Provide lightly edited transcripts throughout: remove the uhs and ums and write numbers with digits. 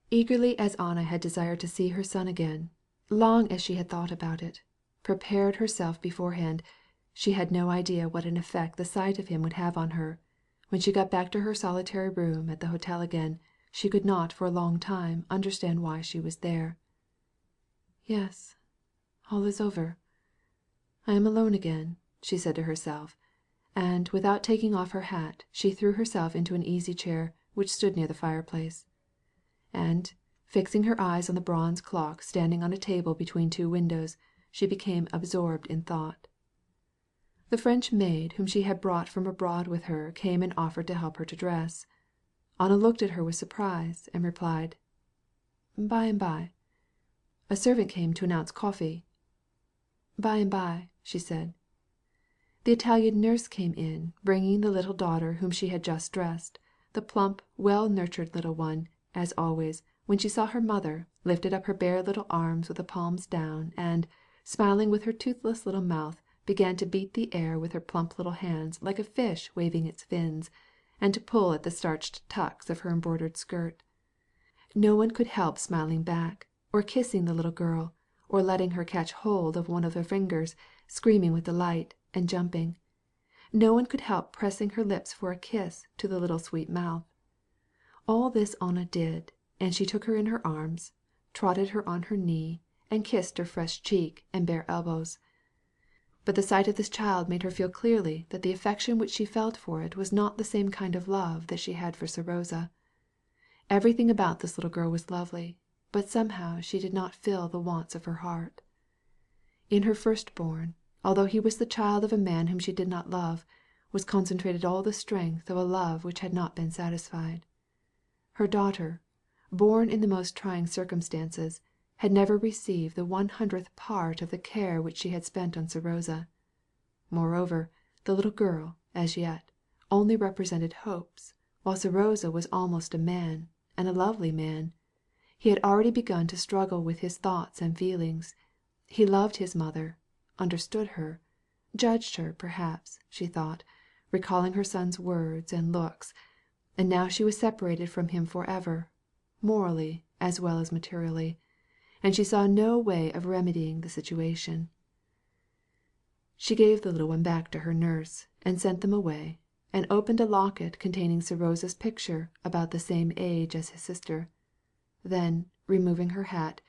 Eagerly as Anna had desired to see her son again, long as she had thought about it, prepared herself beforehand, she had no idea what an effect the sight of him would have on her. When she got back to her solitary room at the hotel again, she could not for a long time understand why she was there. "Yes, all is over. I am alone again," she said to herself, and without taking off her hat she threw herself into an easy chair which stood near the fireplace. And, fixing her eyes on the bronze clock standing on a table between two windows, she became absorbed in thought. The French maid whom she had brought from abroad with her came and offered to help her to dress. Anna looked at her with surprise, and replied, "By and by." A servant came to announce coffee. "By and by," she said. The Italian nurse came in, bringing the little daughter whom she had just dressed. The plump, well-nurtured little one, as always, when she saw her mother, lifted up her bare little arms with the palms down, and, smiling with her toothless little mouth, began to beat the air with her plump little hands like a fish waving its fins, and to pull at the starched tucks of her embroidered skirt. No one could help smiling back, or kissing the little girl, or letting her catch hold of one of her fingers, screaming with delight, and jumping. No one could help pressing her lips for a kiss to the little sweet mouth. All this Anna did, and she took her in her arms, trotted her on her knee, and kissed her fresh cheek and bare elbows. But the sight of this child made her feel clearly that the affection which she felt for it was not the same kind of love that she had for Seroza. Everything about this little girl was lovely, but somehow she did not fill the wants of her heart. In her firstborn, although he was the child of a man whom she did not love, was concentrated all the strength of a love which had not been satisfied. Her daughter, born in the most trying circumstances, had never received the 100th part of the care which she had spent on Seroza. Moreover, the little girl, as yet, only represented hopes, while Seroza was almost a man, and a lovely man. He had already begun to struggle with his thoughts and feelings. He loved his mother, understood her, judged her, perhaps, she thought, recalling her son's words and looks, and now she was separated from him forever, morally as well as materially, and she saw no way of remedying the situation. She gave the little one back to her nurse, and sent them away, and opened a locket containing Seroza's picture about the same age as his sister. Then, removing her hat,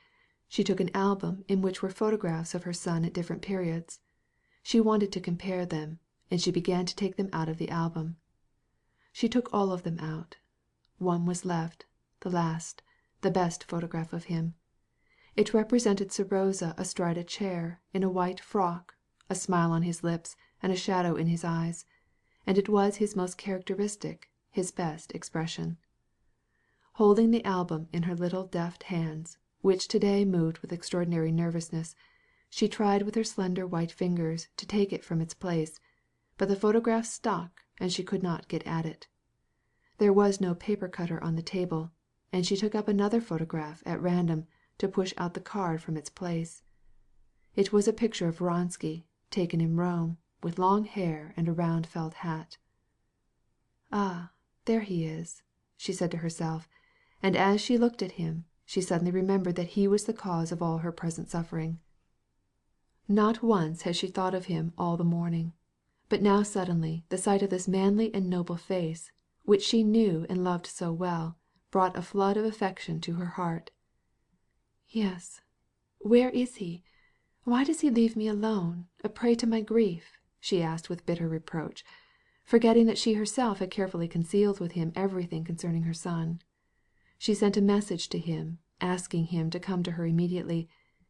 she took an album in which were photographs of her son at different periods. She wanted to compare them, and she began to take them out of the album. She took all of them out. One was left, the last, the best photograph of him. It represented Seroza astride a chair, in a white frock, a smile on his lips and a shadow in his eyes, and it was his most characteristic, his best expression. Holding the album in her little deft hands, which today moved with extraordinary nervousness, she tried with her slender white fingers to take it from its place, but the photograph stuck and she could not get at it. There was no paper cutter on the table, and she took up another photograph at random to push out the card from its place. It was a picture of Vronsky, taken in Rome, with long hair and a round felt hat. "Ah, there he is," she said to herself, and as she looked at him, she suddenly remembered that he was the cause of all her present suffering. Not once had she thought of him all the morning, but now suddenly the sight of this manly and noble face, which she knew and loved so well, brought a flood of affection to her heart. "Yes, where is he? Why does he leave me alone, a prey to my grief?" she asked with bitter reproach, forgetting that she herself had carefully concealed with him everything concerning her son. She sent a message to him, asking him to come to her immediately,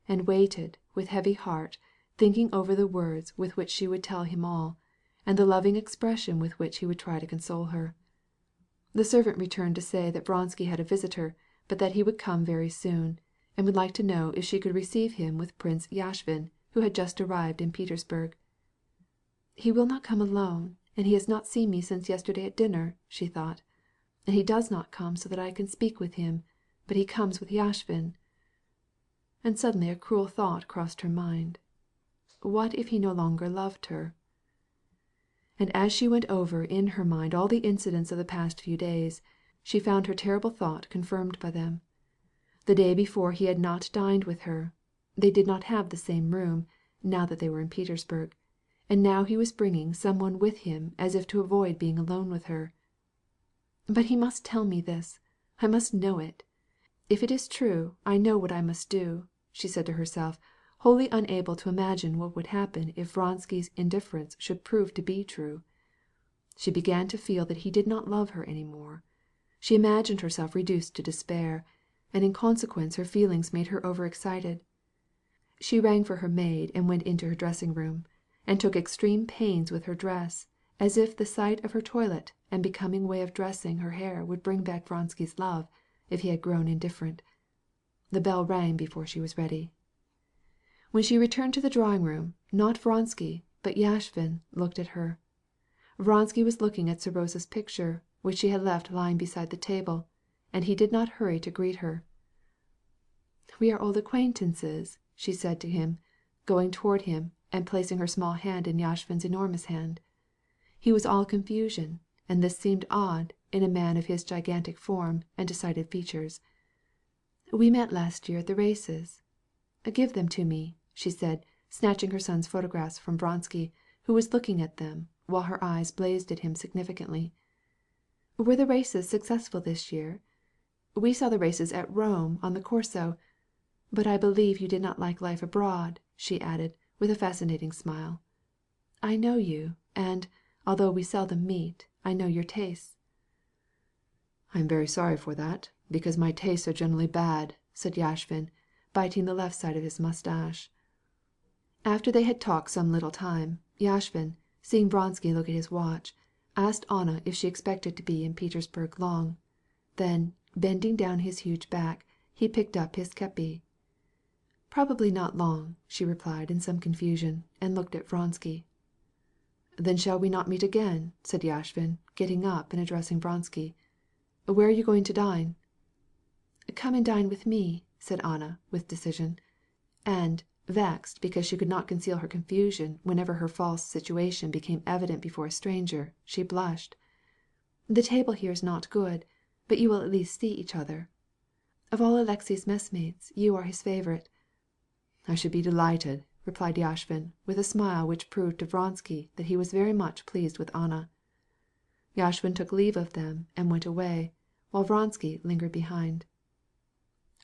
and waited, with heavy heart, thinking over the words with which she would tell him all, and the loving expression with which he would try to console her. The servant returned to say that Vronsky had a visitor, but that he would come very soon, and would like to know if she could receive him with Prince Yashvin, who had just arrived in Petersburg. "He will not come alone, and he has not seen me since yesterday at dinner," she thought. "And he does not come so that I can speak with him, but he comes with Yashvin." And suddenly a cruel thought crossed her mind. What if he no longer loved her? And as she went over in her mind all the incidents of the past few days, she found her terrible thought confirmed by them. The day before he had not dined with her. They did not have the same room, now that they were in Petersburg, and now he was bringing some one with him as if to avoid being alone with her. But he must tell me this. I must know it. If it is true, I know what I must do, she said to herself, wholly unable to imagine what would happen if Vronsky's indifference should prove to be true. She began to feel that he did not love her any more. She imagined herself reduced to despair, and in consequence her feelings made her overexcited. She rang for her maid and went into her dressing room, and took extreme pains with her dress, as if the sight of her toilet and becoming way of dressing her hair would bring back Vronsky's love, if he had grown indifferent. The bell rang before she was ready. When she returned to the drawing room, not Vronsky, but Yashvin looked at her. Vronsky was looking at Serosa's picture, which she had left lying beside the table, and he did not hurry to greet her. "We are old acquaintances," she said to him, going toward him and placing her small hand in Yashvin's enormous hand. He was all confusion, and this seemed odd in a man of his gigantic form and decided features. "We met last year at the races. Give them to me," she said, snatching her son's photographs from Vronsky, who was looking at them, while her eyes blazed at him significantly. "Were the races successful this year? We saw the races at Rome on the Corso. But I believe you did not like life abroad," she added, with a fascinating smile. "I know you, and, although we seldom meet, I know your tastes." "I am very sorry for that, because my tastes are generally bad," said Yashvin, biting the left side of his mustache. After they had talked some little time, Yashvin, seeing Vronsky look at his watch, asked Anna if she expected to be in Petersburg long. Then, bending down his huge back, he picked up his kepi. "Probably not long," she replied in some confusion, and looked at Vronsky. "Then shall we not meet again?" said Yashvin, getting up and addressing Vronsky. "Where are you going to dine?" "Come and dine with me," said Anna, with decision. And, vexed because she could not conceal her confusion whenever her false situation became evident before a stranger, she blushed. "The table here is not good, but you will at least see each other. Of all Alexei's messmates, you are his favorite." "I should be delighted," replied Yashvin, with a smile which proved to Vronsky that he was very much pleased with Anna. Yashvin took leave of them and went away, while Vronsky lingered behind.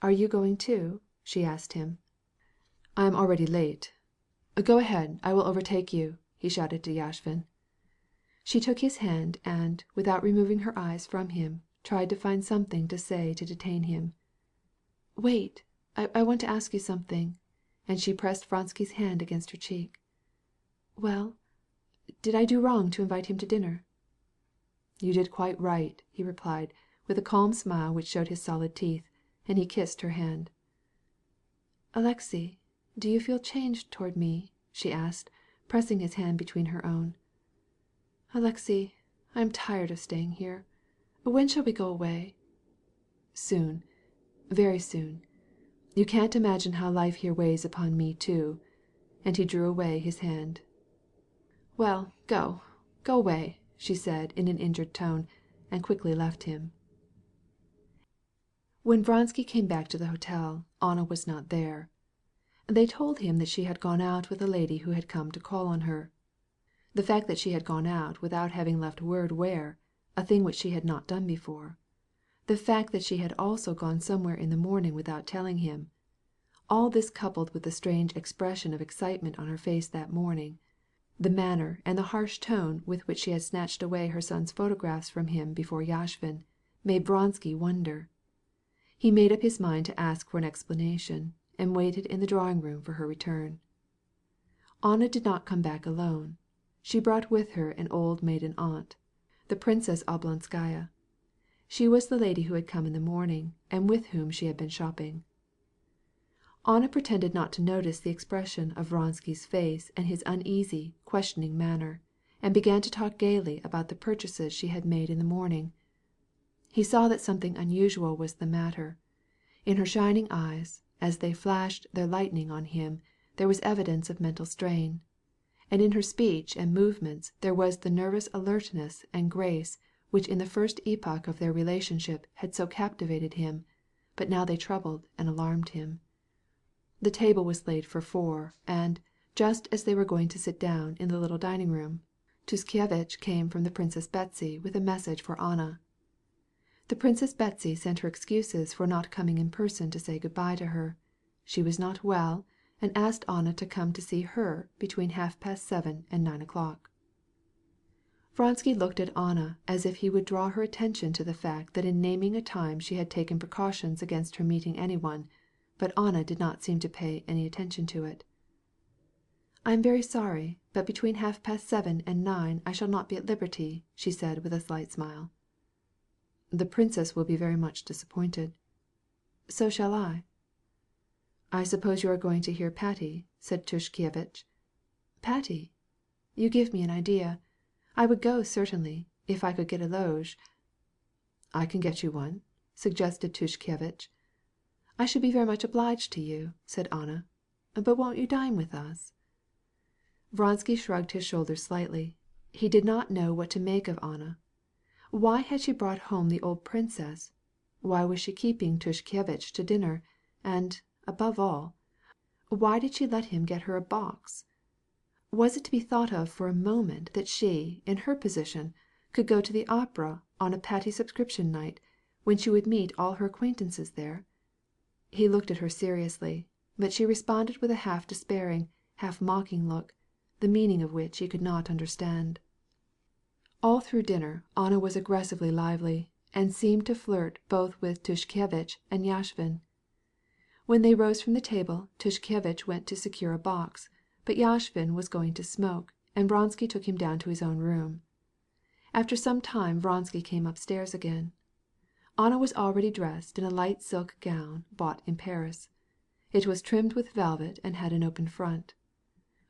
"Are you going too?" she asked him. "I am already late." "Go ahead, I will overtake you," he shouted to Yashvin. She took his hand and, without removing her eyes from him, tried to find something to say to detain him. "Wait, I want to ask you something," and she pressed Vronsky's hand against her cheek. "Well, did I do wrong to invite him to dinner?" "You did quite right," he replied, with a calm smile which showed his solid teeth, and he kissed her hand. "Alexei, do you feel changed toward me?" she asked, pressing his hand between her own. "Alexei, I am tired of staying here. When shall we go away?" "Soon, very soon. You can't imagine how life here weighs upon me too," and he drew away his hand. "Well, go away," she said in an injured tone, and quickly left him. When Vronsky came back to the hotel, Anna was not there. They told him that she had gone out with a lady who had come to call on her. The fact that she had gone out without having left word where, a thing which she had not done before. The fact that she had also gone somewhere in the morning without telling him. All this coupled with the strange expression of excitement on her face that morning, the manner and the harsh tone with which she had snatched away her son's photographs from him before Yashvin, made Vronsky wonder. He made up his mind to ask for an explanation, and waited in the drawing room for her return. Anna did not come back alone. She brought with her an old maiden aunt, the Princess Oblonskaya. She was the lady who had come in the morning, and with whom she had been shopping. Anna pretended not to notice the expression of Vronsky's face and his uneasy, questioning manner, and began to talk gaily about the purchases she had made in the morning. He saw that something unusual was the matter. In her shining eyes, as they flashed their lightning on him, there was evidence of mental strain. And in her speech and movements there was the nervous alertness and grace which in the first epoch of their relationship had so captivated him, but now they troubled and alarmed him. The table was laid for 4, and, just as they were going to sit down in the little dining room, Tushkevich came from the Princess Betsy with a message for Anna. The Princess Betsy sent her excuses for not coming in person to say good-bye to her. She was not well, and asked Anna to come to see her between 7:30 and 9 o'clock. Vronsky looked at Anna as if he would draw her attention to the fact that in naming a time she had taken precautions against her meeting anyone, but Anna did not seem to pay any attention to it. "I am very sorry, but between 7:30 and 9 I shall not be at liberty," she said with a slight smile. "The princess will be very much disappointed." "So shall I." "I suppose you are going to hear Patty," said Tushkevich. "Patty? You give me an idea. I would go certainly, if I could get a loge." "I can get you one," suggested Tushkevich. "I should be very much obliged to you," said Anna. "But won't you dine with us?" Vronsky shrugged his shoulders slightly. He did not know what to make of Anna. Why had she brought home the old princess? Why was she keeping Tushkevich to dinner? And, above all, why did she let him get her a box? Was it to be thought of for a moment that she, in her position, could go to the opera on a Patty subscription night, when she would meet all her acquaintances there? He looked at her seriously, but she responded with a half despairing, half mocking look, the meaning of which he could not understand. All through dinner Anna was aggressively lively, and seemed to flirt both with Tushkevich and Yashvin. When they rose from the table, Tushkevich went to secure a box, but Yashvin was going to smoke, and Vronsky took him down to his own room. After some time Vronsky came upstairs again. Anna was already dressed in a light silk gown bought in Paris. It was trimmed with velvet and had an open front.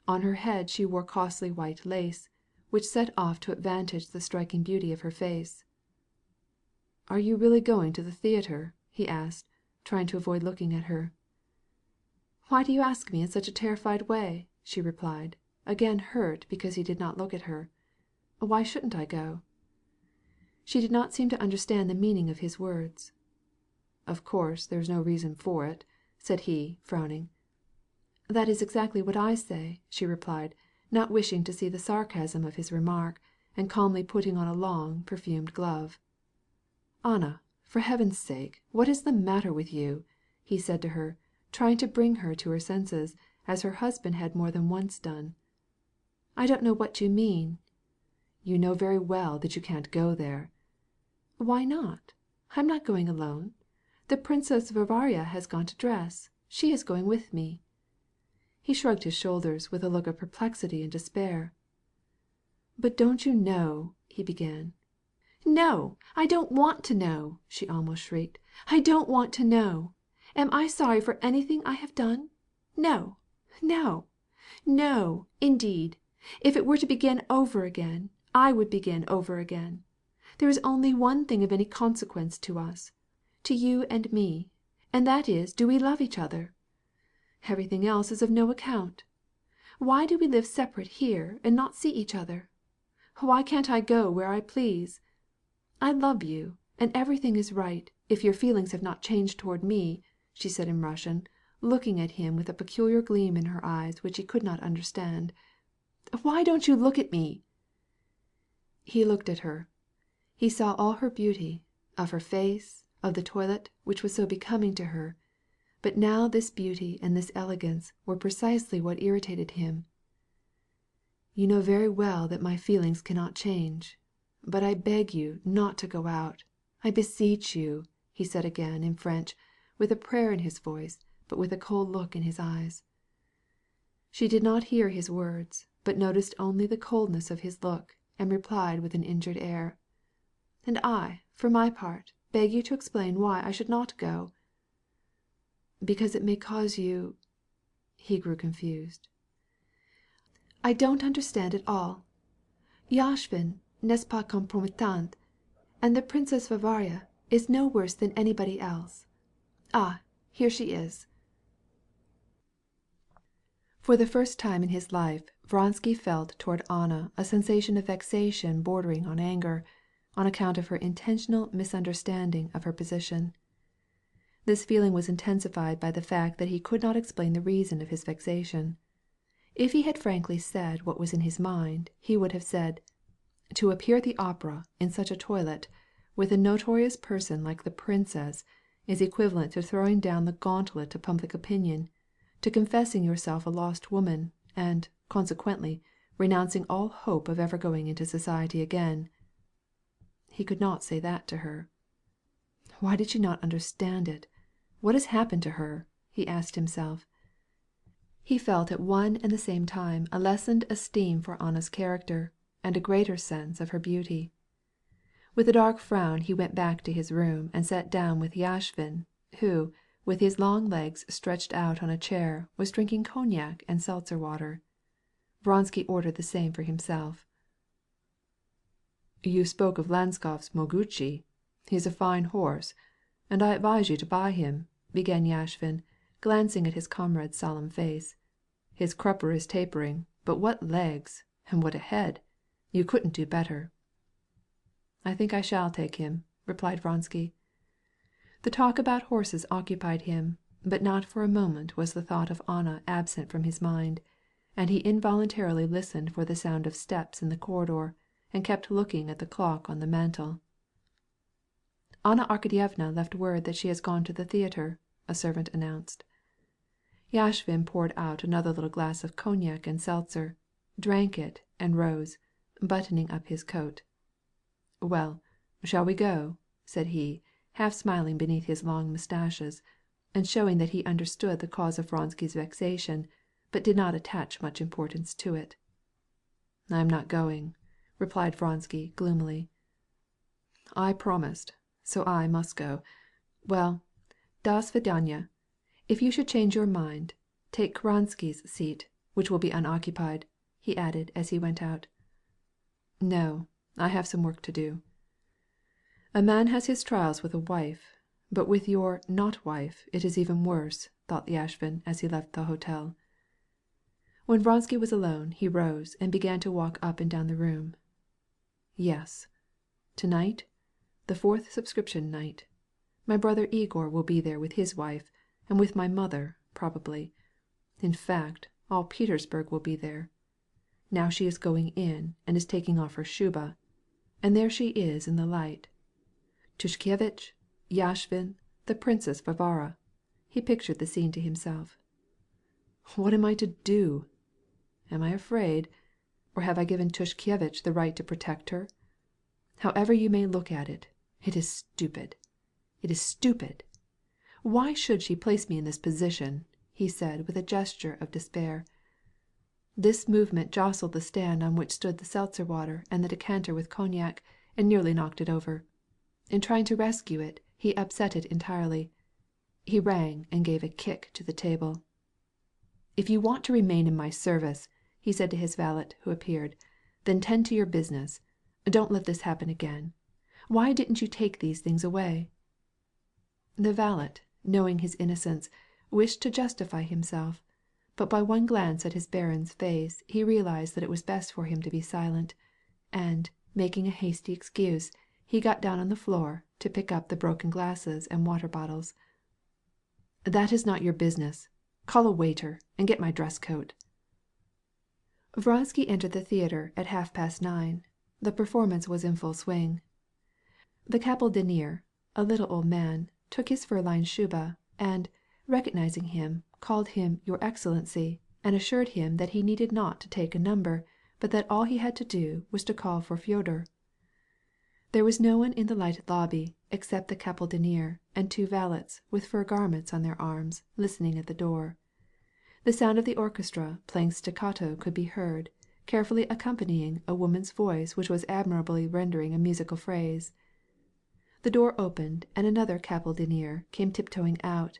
On her head she wore costly white lace, which set off to advantage the striking beauty of her face. "Are you really going to the theatre?" he asked, trying to avoid looking at her. "Why do you ask me in such a terrified way?" she replied, again hurt because he did not look at her. "Why shouldn't I go?" She did not seem to understand the meaning of his words. "Of course there's no reason for it," said he, frowning. "That is exactly what I say," she replied, not wishing to see the sarcasm of his remark, and calmly putting on a long, perfumed glove. "Anna, for heaven's sake, what is the matter with you?" he said to her, trying to bring her to her senses, as her husband had more than once done. "I don't know what you mean." "You know very well that you can't go there." "Why not? I'm not going alone. The Princess Varvara has gone to dress. She is going with me." He shrugged his shoulders with a look of perplexity and despair. "But don't you know—" he began. "No, I don't want to know!" she almost shrieked. "I don't want to know! Am I sorry for anything I have done? No, no, no, indeed! If it were to begin over again, I would begin over again. There is only one thing of any consequence to us, to you and me, and that is, do we love each other? Everything else is of no account. Why do we live separate here and not see each other? Why can't I go where I please? I love you, and everything is right, if your feelings have not changed toward me," she said in Russian, looking at him with a peculiar gleam in her eyes which he could not understand. "Why don't you look at me?" He looked at her. He saw all her beauty, of her face, of the toilet which was so becoming to her. But now this beauty and this elegance were precisely what irritated him. "You know very well that my feelings cannot change. But I beg you not to go out. I beseech you," he said again in French, with a prayer in his voice, but with a cold look in his eyes. She did not hear his words, but noticed only the coldness of his look, and replied with an injured air. "And I, for my part, beg you to explain why I should not go." "Because it may cause you—" He grew confused. "I don't understand at all. Yashvin n'est pas compromettant, and the Princess Varvara is no worse than anybody else. Ah, here she is." For the first time in his life Vronsky felt toward Anna a sensation of vexation bordering on anger, on account of her intentional misunderstanding of her position. This feeling was intensified by the fact that he could not explain the reason of his vexation. If he had frankly said what was in his mind, he would have said, "To appear at the opera in such a toilet, with a notorious person like the princess, is equivalent to throwing down the gauntlet to public opinion, to confessing yourself a lost woman, and, consequently, renouncing all hope of ever going into society again." He could not say that to her. Why did she not understand it? What has happened to her? He asked himself. He felt at one and the same time a lessened esteem for Anna's character, and a greater sense of her beauty. With a dark frown he went back to his room and sat down with Yashvin, who, with his long legs stretched out on a chair, was drinking cognac and seltzer water. Vronsky ordered the same for himself. "You spoke of Lanskov's Moguchi. He's a fine horse, and I advise you to buy him," began Yashvin, glancing at his comrade's solemn face. "His crupper is tapering, but what legs! And what a head! You couldn't do better." "I think I shall take him," replied Vronsky. The talk about horses occupied him, but not for a moment was the thought of Anna absent from his mind, and he involuntarily listened for the sound of steps in the corridor, and kept looking at the clock on the mantel. "Anna Arkadyevna left word that she has gone to the theatre," a servant announced. Yashvin poured out another little glass of cognac and seltzer, drank it, and rose, buttoning up his coat. "Well, shall we go?" said he, half smiling beneath his long mustaches, and showing that he understood the cause of Vronsky's vexation, but did not attach much importance to it. "I am not going," replied Vronsky gloomily. "I promised, so I must go. Well, das Vidanya. If you should change your mind, take Karansky's seat, which will be unoccupied," he added as he went out. "No, I have some work to do." "A man has his trials with a wife, but with your not wife it is even worse," thought Yashvin as he left the hotel. When Vronsky was alone, he rose and began to walk up and down the room. "Yes, tonight, the 4th subscription night. My brother Igor will be there with his wife, and with my mother, probably. In fact, all Petersburg will be there. Now she is going in and is taking off her shuba, and there she is in the light. Tushkevich, Yashvin, the Princess Varvara." He pictured the scene to himself. "What am I to do? Am I afraid? Or have I given Tushkevich the right to protect her? However you may look at it, it is stupid. It is stupid. Why should she place me in this position?" he said with a gesture of despair. This movement jostled the stand on which stood the seltzer water and the decanter with cognac, and nearly knocked it over. In trying to rescue it, he upset it entirely. He rang and gave a kick to the table. "If you want to remain in my service," he said to his valet, who appeared, "then tend to your business. Don't let this happen again. Why didn't you take these things away?" The valet, knowing his innocence, wished to justify himself, but by one glance at his baron's face he realized that it was best for him to be silent, and, making a hasty excuse, he got down on the floor to pick up the broken glasses and water bottles. "That is not your business. Call a waiter and get my dress coat." Vronsky entered the theatre at 9:30. The performance was in full swing. The capelldinier, a little old man, took his fur-lined shuba, and, recognizing him, called him "Your Excellency," and assured him that he needed not to take a number, but that all he had to do was to call for Fyodor. There was no one in the lighted lobby except the capelldinier and 2 valets with fur garments on their arms, listening at the door. The sound of the orchestra playing staccato could be heard, carefully accompanying a woman's voice which was admirably rendering a musical phrase. The door opened and another capelldinier came tiptoeing out,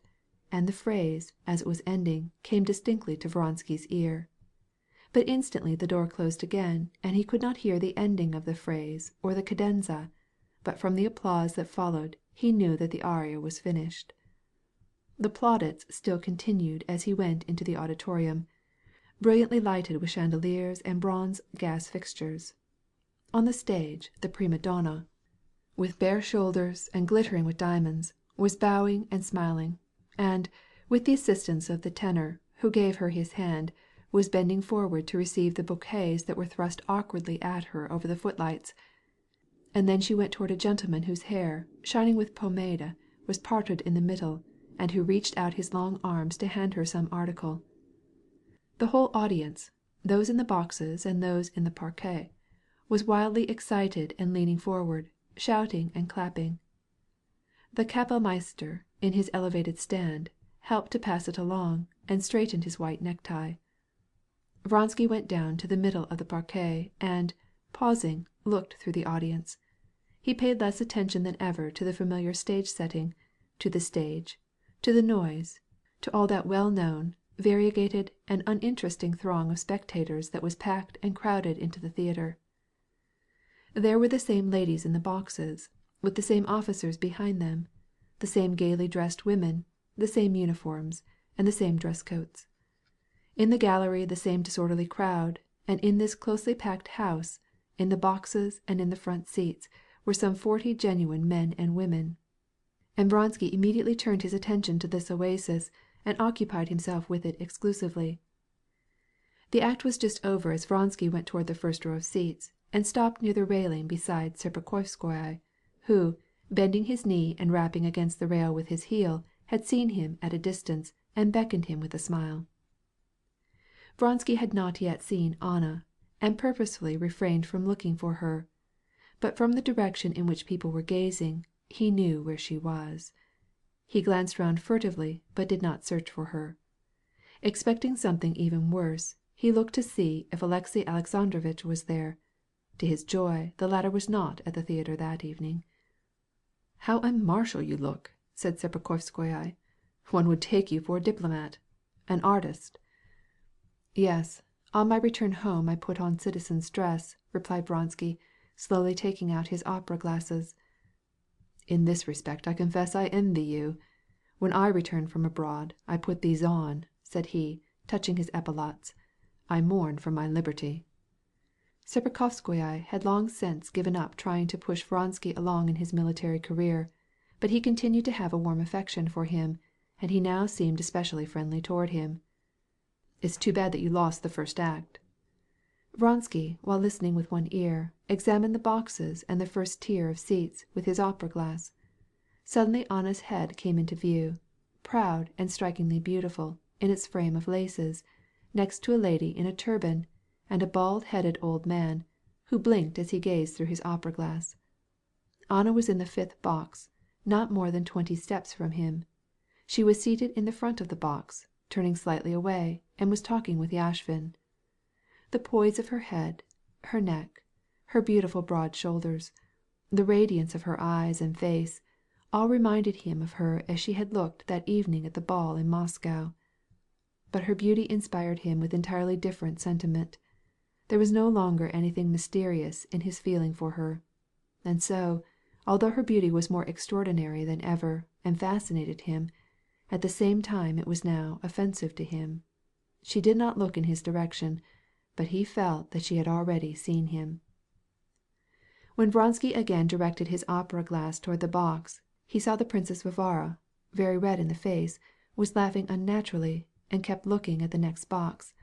and the phrase, as it was ending, came distinctly to Vronsky's ear. But instantly the door closed again, and he could not hear the ending of the phrase or the cadenza, but from the applause that followed he knew that the aria was finished. The plaudits still continued as he went into the auditorium, brilliantly lighted with chandeliers and bronze gas fixtures. On the stage the prima donna, with bare shoulders and glittering with diamonds, was bowing and smiling, and, with the assistance of the tenor, who gave her his hand, was bending forward to receive the bouquets that were thrust awkwardly at her over the footlights. And then she went toward a gentleman whose hair, shining with pomade, was parted in the middle, and who reached out his long arms to hand her some article. The whole audience, those in the boxes and those in the parquet, was wildly excited and leaning forward, shouting and clapping. The Kapellmeister, in his elevated stand, helped to pass it along, and straightened his white necktie. Vronsky went down to the middle of the parquet, and, pausing, looked through the audience. He paid less attention than ever to the familiar stage setting, to the stage, to the noise, to all that well-known, variegated, and uninteresting throng of spectators that was packed and crowded into the theatre. There were the same ladies in the boxes, with the same officers behind them, the same gaily dressed women, the same uniforms, and the same dress coats. In the gallery the same disorderly crowd, and in this closely packed house, in the boxes and in the front seats, were some 40 genuine men and women. And Vronsky immediately turned his attention to this oasis, and occupied himself with it exclusively. The act was just over as Vronsky went toward the first row of seats, and stopped near the railing beside Serpukhowskoy, who, bending his knee and rapping against the rail with his heel, had seen him at a distance, and beckoned him with a smile. Vronsky had not yet seen Anna, and purposely refrained from looking for her, but from the direction in which people were gazing, he knew where she was. He glanced round furtively, but did not search for her. Expecting something even worse, he looked to see if Alexey Alexandrovitch was there. To his joy, the latter was not at the theatre that evening. "How unmartial you look," said Serpukhowskoy. "One would take you for a diplomat, an artist." "Yes, on my return home I put on citizen's dress," replied Vronsky, slowly taking out his opera glasses. "In this respect I confess I envy you. When I return from abroad I put these on," said he, touching his epaulets. "I mourn for my liberty." Serpukhowskoy had long since given up trying to push Vronsky along in his military career, but he continued to have a warm affection for him, and he now seemed especially friendly toward him. "It's too bad that you lost the first act." Vronsky, while listening with one ear, examined the boxes and the first tier of seats with his opera glass. Suddenly Anna's head came into view, proud and strikingly beautiful, in its frame of laces, next to a lady in a turban, and a bald-headed old man, who blinked as he gazed through his opera glass. Anna was in the 5th box, not more than 20 steps from him. She was seated in the front of the box, turning slightly away, and was talking with Yashvin. The poise of her head, her neck, her beautiful broad shoulders, the radiance of her eyes and face, all reminded him of her as she had looked that evening at the ball in Moscow. But her beauty inspired him with entirely different sentiment. There was no longer anything mysterious in his feeling for her. And so, although her beauty was more extraordinary than ever and fascinated him, at the same time it was now offensive to him. She did not look in his direction, but he felt that she had already seen him. When Vronsky again directed his opera glass toward the box, he saw the Princess Varvara, very red in the face, was laughing unnaturally, and kept looking at the next box.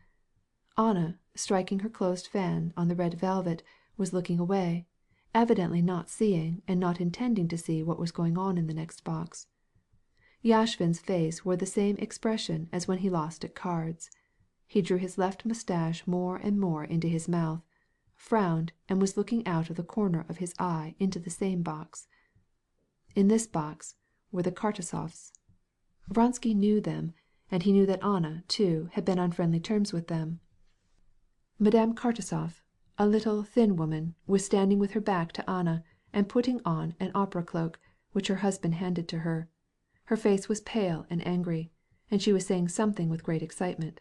Anna, striking her closed fan on the red velvet, was looking away, evidently not seeing and not intending to see what was going on in the next box. Yashvin's face wore the same expression as when he lost at cards. He drew his left mustache more and more into his mouth, frowned, and was looking out of the corner of his eye into the same box. In this box were the Kartasovs. Vronsky knew them, and he knew that Anna, too, had been on friendly terms with them. Madame Kartasov, a little thin woman, was standing with her back to Anna and putting on an opera cloak, which her husband handed to her. Her face was pale and angry, and she was saying something with great excitement.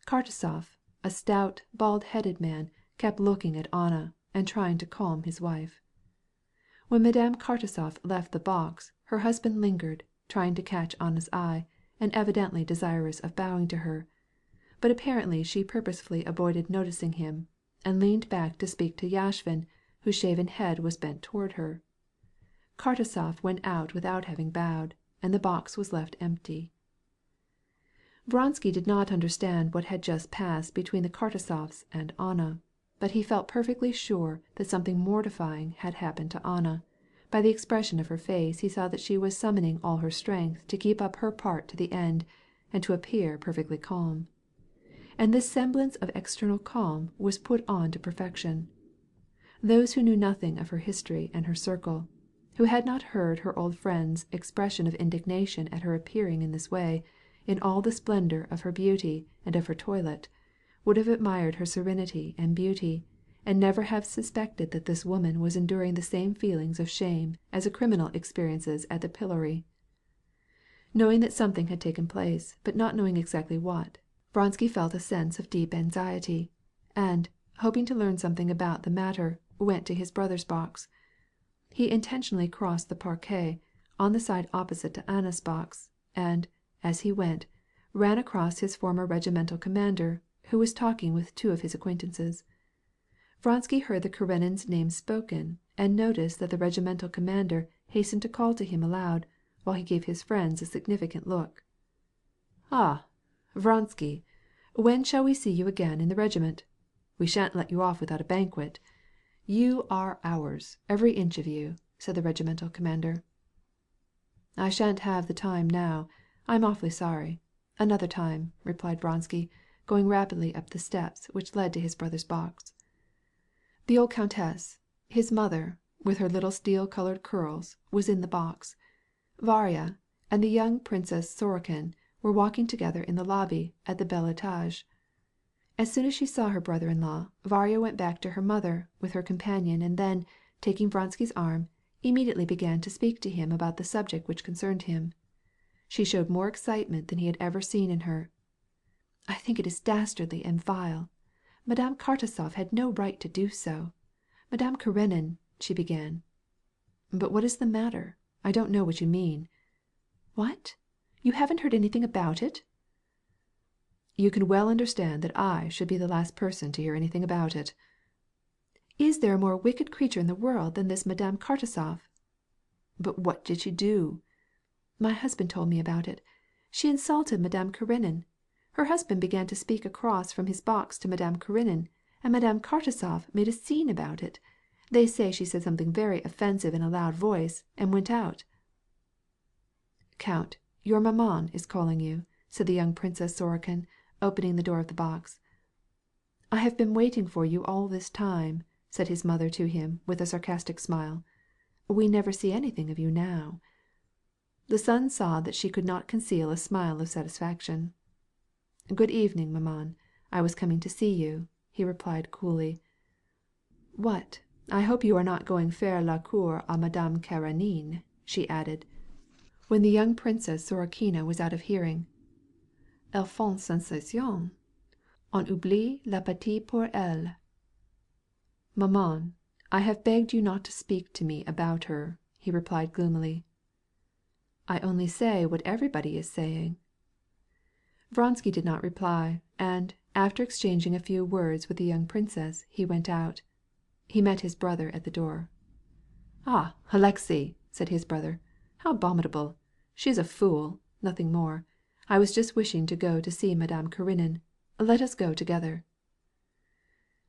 Kartasov, a stout, bald-headed man, kept looking at Anna and trying to calm his wife. When Madame Kartasov left the box, her husband lingered, trying to catch Anna's eye, and evidently desirous of bowing to her. But apparently she purposely avoided noticing him, and leaned back to speak to Yashvin, whose shaven head was bent toward her. Kartasov went out without having bowed, and the box was left empty. Vronsky did not understand what had just passed between the Kartasovs and Anna, but he felt perfectly sure that something mortifying had happened to Anna. By the expression of her face he saw that she was summoning all her strength to keep up her part to the end and to appear perfectly calm. And this semblance of external calm was put on to perfection. Those who knew nothing of her history and her circle, who had not heard her old friend's expression of indignation at her appearing in this way, in all the splendor of her beauty and of her toilet, would have admired her serenity and beauty, and never have suspected that this woman was enduring the same feelings of shame as a criminal experiences at the pillory. Knowing that something had taken place, but not knowing exactly what, Vronsky felt a sense of deep anxiety, and, hoping to learn something about the matter, went to his brother's box. He intentionally crossed the parquet on the side opposite to Anna's box, and, as he went, ran across his former regimental commander, who was talking with two of his acquaintances. Vronsky heard the Karenin's name spoken, and noticed that the regimental commander hastened to call to him aloud, while he gave his friends a significant look. "Ah, Vronsky, when shall we see you again in the regiment? We shan't let you off without a banquet. You are ours, every inch of you," said the regimental commander. "I shan't have the time now. I'm awfully sorry. Another time," replied Vronsky, going rapidly up the steps which led to his brother's box. The old countess, his mother, with her little steel-colored curls, was in the box. Varya and the young Princess Sorokin were walking together in the lobby at the Bel Etage. As soon as she saw her brother-in-law, Varya went back to her mother with her companion, and then, taking Vronsky's arm, immediately began to speak to him about the subject which concerned him. She showed more excitement than he had ever seen in her. "I think it is dastardly and vile. Madame Kartasov had no right to do so. Madame Karenin," she began. "But what is the matter? I don't know what you mean." "What? You haven't heard anything about it?" "You can well understand that I should be the last person to hear anything about it." "Is there a more wicked creature in the world than this Madame Kartasov?" "But what did she do?" "My husband told me about it. She insulted Madame Karenin. Her husband began to speak across from his box to Madame Karenin, and Madame Kartasov made a scene about it. They say she said something very offensive in a loud voice, and went out." "Count, your maman is calling you," said the young Princess Sorokin, opening the door of the box. "I have been waiting for you all this time," said his mother to him, with a sarcastic smile. "We never see anything of you now." The son saw that she could not conceal a smile of satisfaction. "Good evening, maman. I was coming to see you," he replied coolly. "What? I hope you are not going faire la cour à Madame Karenine," she added, when the young Princess Sorokina was out of hearing. "Elles font sensation. On oublie la petite pour elle." "Maman, I have begged you not to speak to me about her," he replied gloomily. "I only say what everybody is saying." Vronsky did not reply, and, after exchanging a few words with the young princess, he went out. He met his brother at the door. "Ah, Alexey," said his brother, "how abominable! She is a fool, nothing more. I was just wishing to go to see Madame Karenin. Let us go together."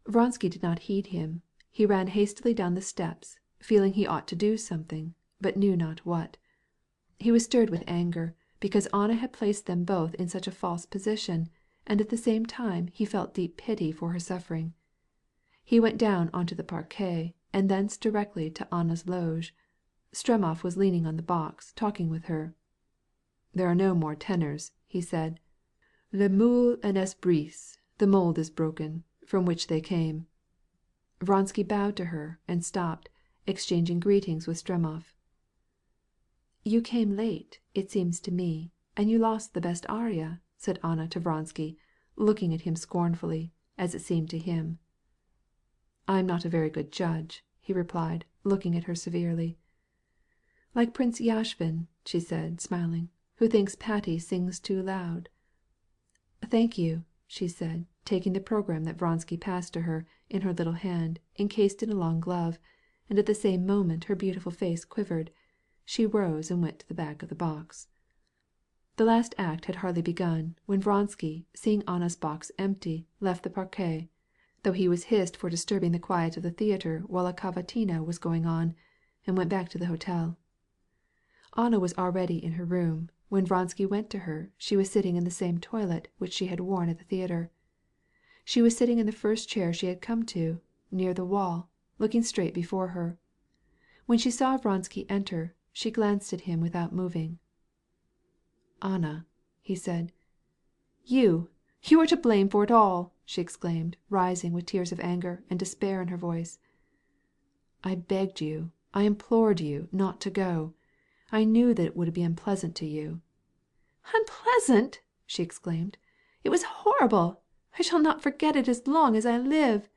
Vronsky did not heed him. He ran hastily down the steps, feeling he ought to do something, but knew not what. He was stirred with anger, because Anna had placed them both in such a false position, and at the same time he felt deep pity for her suffering. He went down onto the parquet, and thence directly to Anna's loge. Stremov was leaning on the box, talking with her. "There are no more tenors," he said. "Le moule en est brise, the mold is broken, from which they came." Vronsky bowed to her and stopped, exchanging greetings with Stremov. "You came late, it seems to me, and you lost the best aria," said Anna to Vronsky, looking at him scornfully, as it seemed to him. "I am not a very good judge," he replied, looking at her severely. "Like Prince Yashvin," she said, smiling, "who thinks Patti sings too loud." "Thank you," she said, taking the program that Vronsky passed to her in her little hand, encased in a long glove, and at the same moment her beautiful face quivered, She rose and went to the back of the box. The last act had hardly begun when Vronsky, seeing Anna's box empty, left the parquet, though he was hissed for disturbing the quiet of the theatre while a cavatina was going on, and went back to the hotel. Anna was already in her room. When Vronsky went to her, she was sitting in the same toilet which she had worn at the theatre. She was sitting in the first chair she had come to, near the wall, looking straight before her. When she saw Vronsky enter, she glanced at him without moving. "Anna," he said. You are to blame for it all!" she exclaimed, rising with tears of anger and despair in her voice. "I begged you, I implored you, not to go. I knew that it would be unpleasant to you." "Unpleasant!" she exclaimed. "It was horrible! I shall not forget it as long as I live.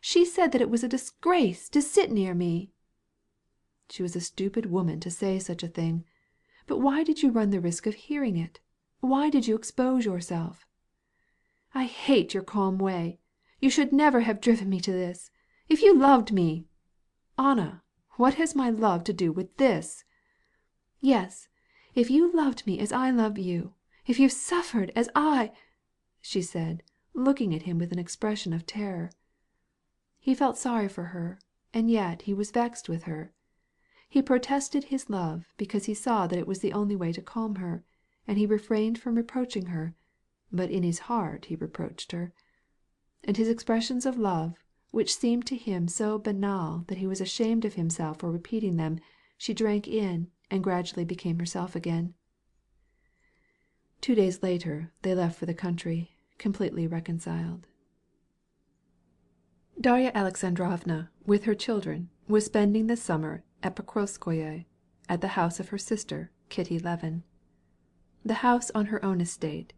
She said that it was a disgrace to sit near me." "She was a stupid woman to say such a thing. But why did you run the risk of hearing it? Why did you expose yourself?" "I hate your calm way. You should never have driven me to this. If you loved me—" "Anna, what has my love to do with this?" "Yes, if you loved me as I love you, if you suffered as I—" she said, looking at him with an expression of terror. He felt sorry for her, and yet he was vexed with her. He protested his love because he saw that it was the only way to calm her, and he refrained from reproaching her, but in his heart he reproached her. And his expressions of love, which seemed to him so banal that he was ashamed of himself for repeating them, she drank in and gradually became herself again. 2 days later they left for the country, completely reconciled. Darya Alexandrovna, with her children, was spending the summer at Pokrovskoye, at the house of her sister, Kitty Levin. The house on her own estate,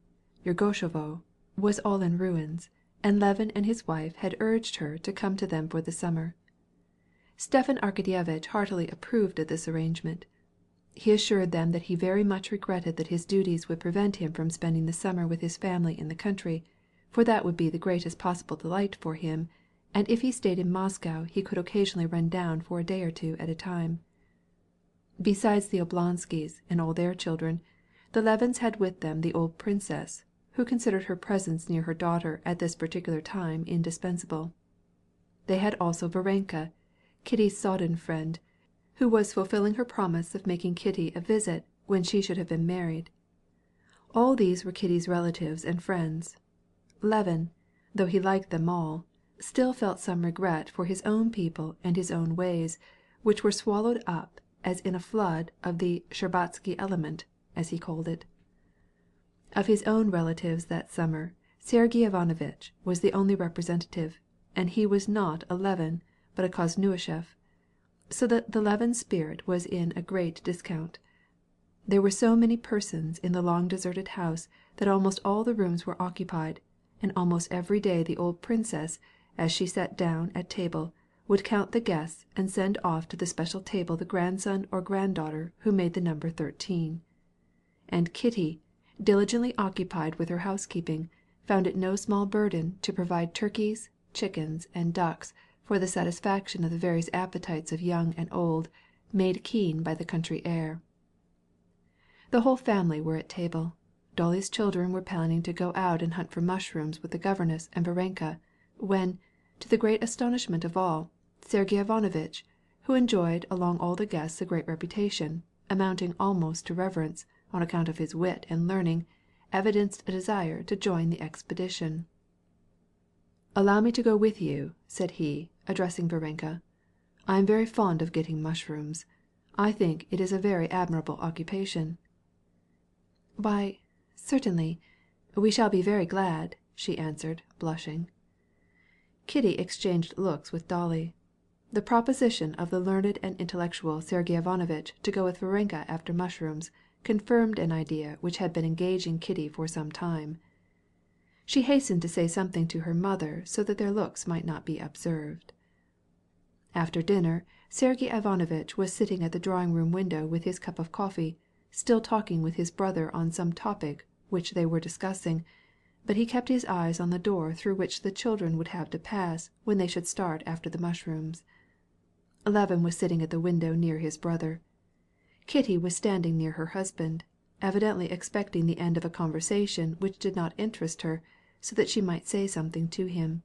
Yergoshovo, was all in ruins, and Levin and his wife had urged her to come to them for the summer. Stepan Arkadyevitch heartily approved of this arrangement. He assured them that he very much regretted that his duties would prevent him from spending the summer with his family in the country, for that would be the greatest possible delight for him, and if he stayed in Moscow he could occasionally run down for a day or two at a time. Besides the Oblonskys and all their children, the Levins had with them the old princess, who considered her presence near her daughter at this particular time indispensable. They had also Varenka, Kitty's sodden friend, who was fulfilling her promise of making Kitty a visit when she should have been married. All these were Kitty's relatives and friends. Levin, though he liked them all, still felt some regret for his own people and his own ways, which were swallowed up as in a flood of the Shtcherbatsky element, as he called it. Of his own relatives that summer, Sergey Ivanovitch was the only representative, and he was not a Levin, but a Kozneushchev, so that the Levin spirit was in a great discount. There were so many persons in the long deserted house that almost all the rooms were occupied, and almost every day the old princess, as she sat down at table, would count the guests and send off to the special table the grandson or granddaughter who made the number 13. And Kitty, diligently occupied with her housekeeping, found it no small burden to provide turkeys, chickens, and ducks for the satisfaction of the various appetites of young and old, made keen by the country air. The whole family were at table. Dolly's children were planning to go out and hunt for mushrooms with the governess and Varenka, when, to the great astonishment of all, Sergey Ivanovitch, who enjoyed among all the guests a great reputation, amounting almost to reverence, on account of his wit and learning, evidenced a desire to join the expedition. "Allow me to go with you," said he, addressing Varenka. "I am very fond of getting mushrooms. I think it is a very admirable occupation." "Why, certainly, we shall be very glad," she answered, blushing. Kitty exchanged looks with Dolly. The proposition of the learned and intellectual Sergey Ivanovitch to go with Varenka after mushrooms confirmed an idea which had been engaging Kitty for some time. She hastened to say something to her mother so that their looks might not be observed. After dinner, Sergey Ivanovitch was sitting at the drawing-room window with his cup of coffee, still talking with his brother on some topic which they were discussing, but he kept his eyes on the door through which the children would have to pass when they should start after the mushrooms. Levin was sitting at the window near his brother. Kitty was standing near her husband, evidently expecting the end of a conversation which did not interest her, so that she might say something to him.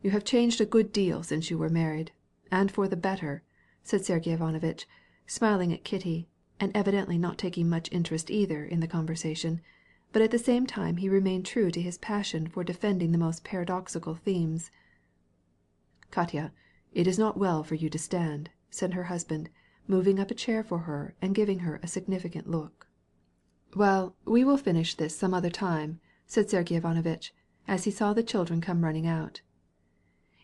"You have changed a good deal since you were married, and for the better," said Sergey Ivanovitch, smiling at Kitty, and evidently not taking much interest either in the conversation, but at the same time he remained true to his passion for defending the most paradoxical themes. "Katya, it is not well for you to stand," said her husband, moving up a chair for her and giving her a significant look. "Well, we will finish this some other time," said Sergey Ivanovitch, as he saw the children come running out.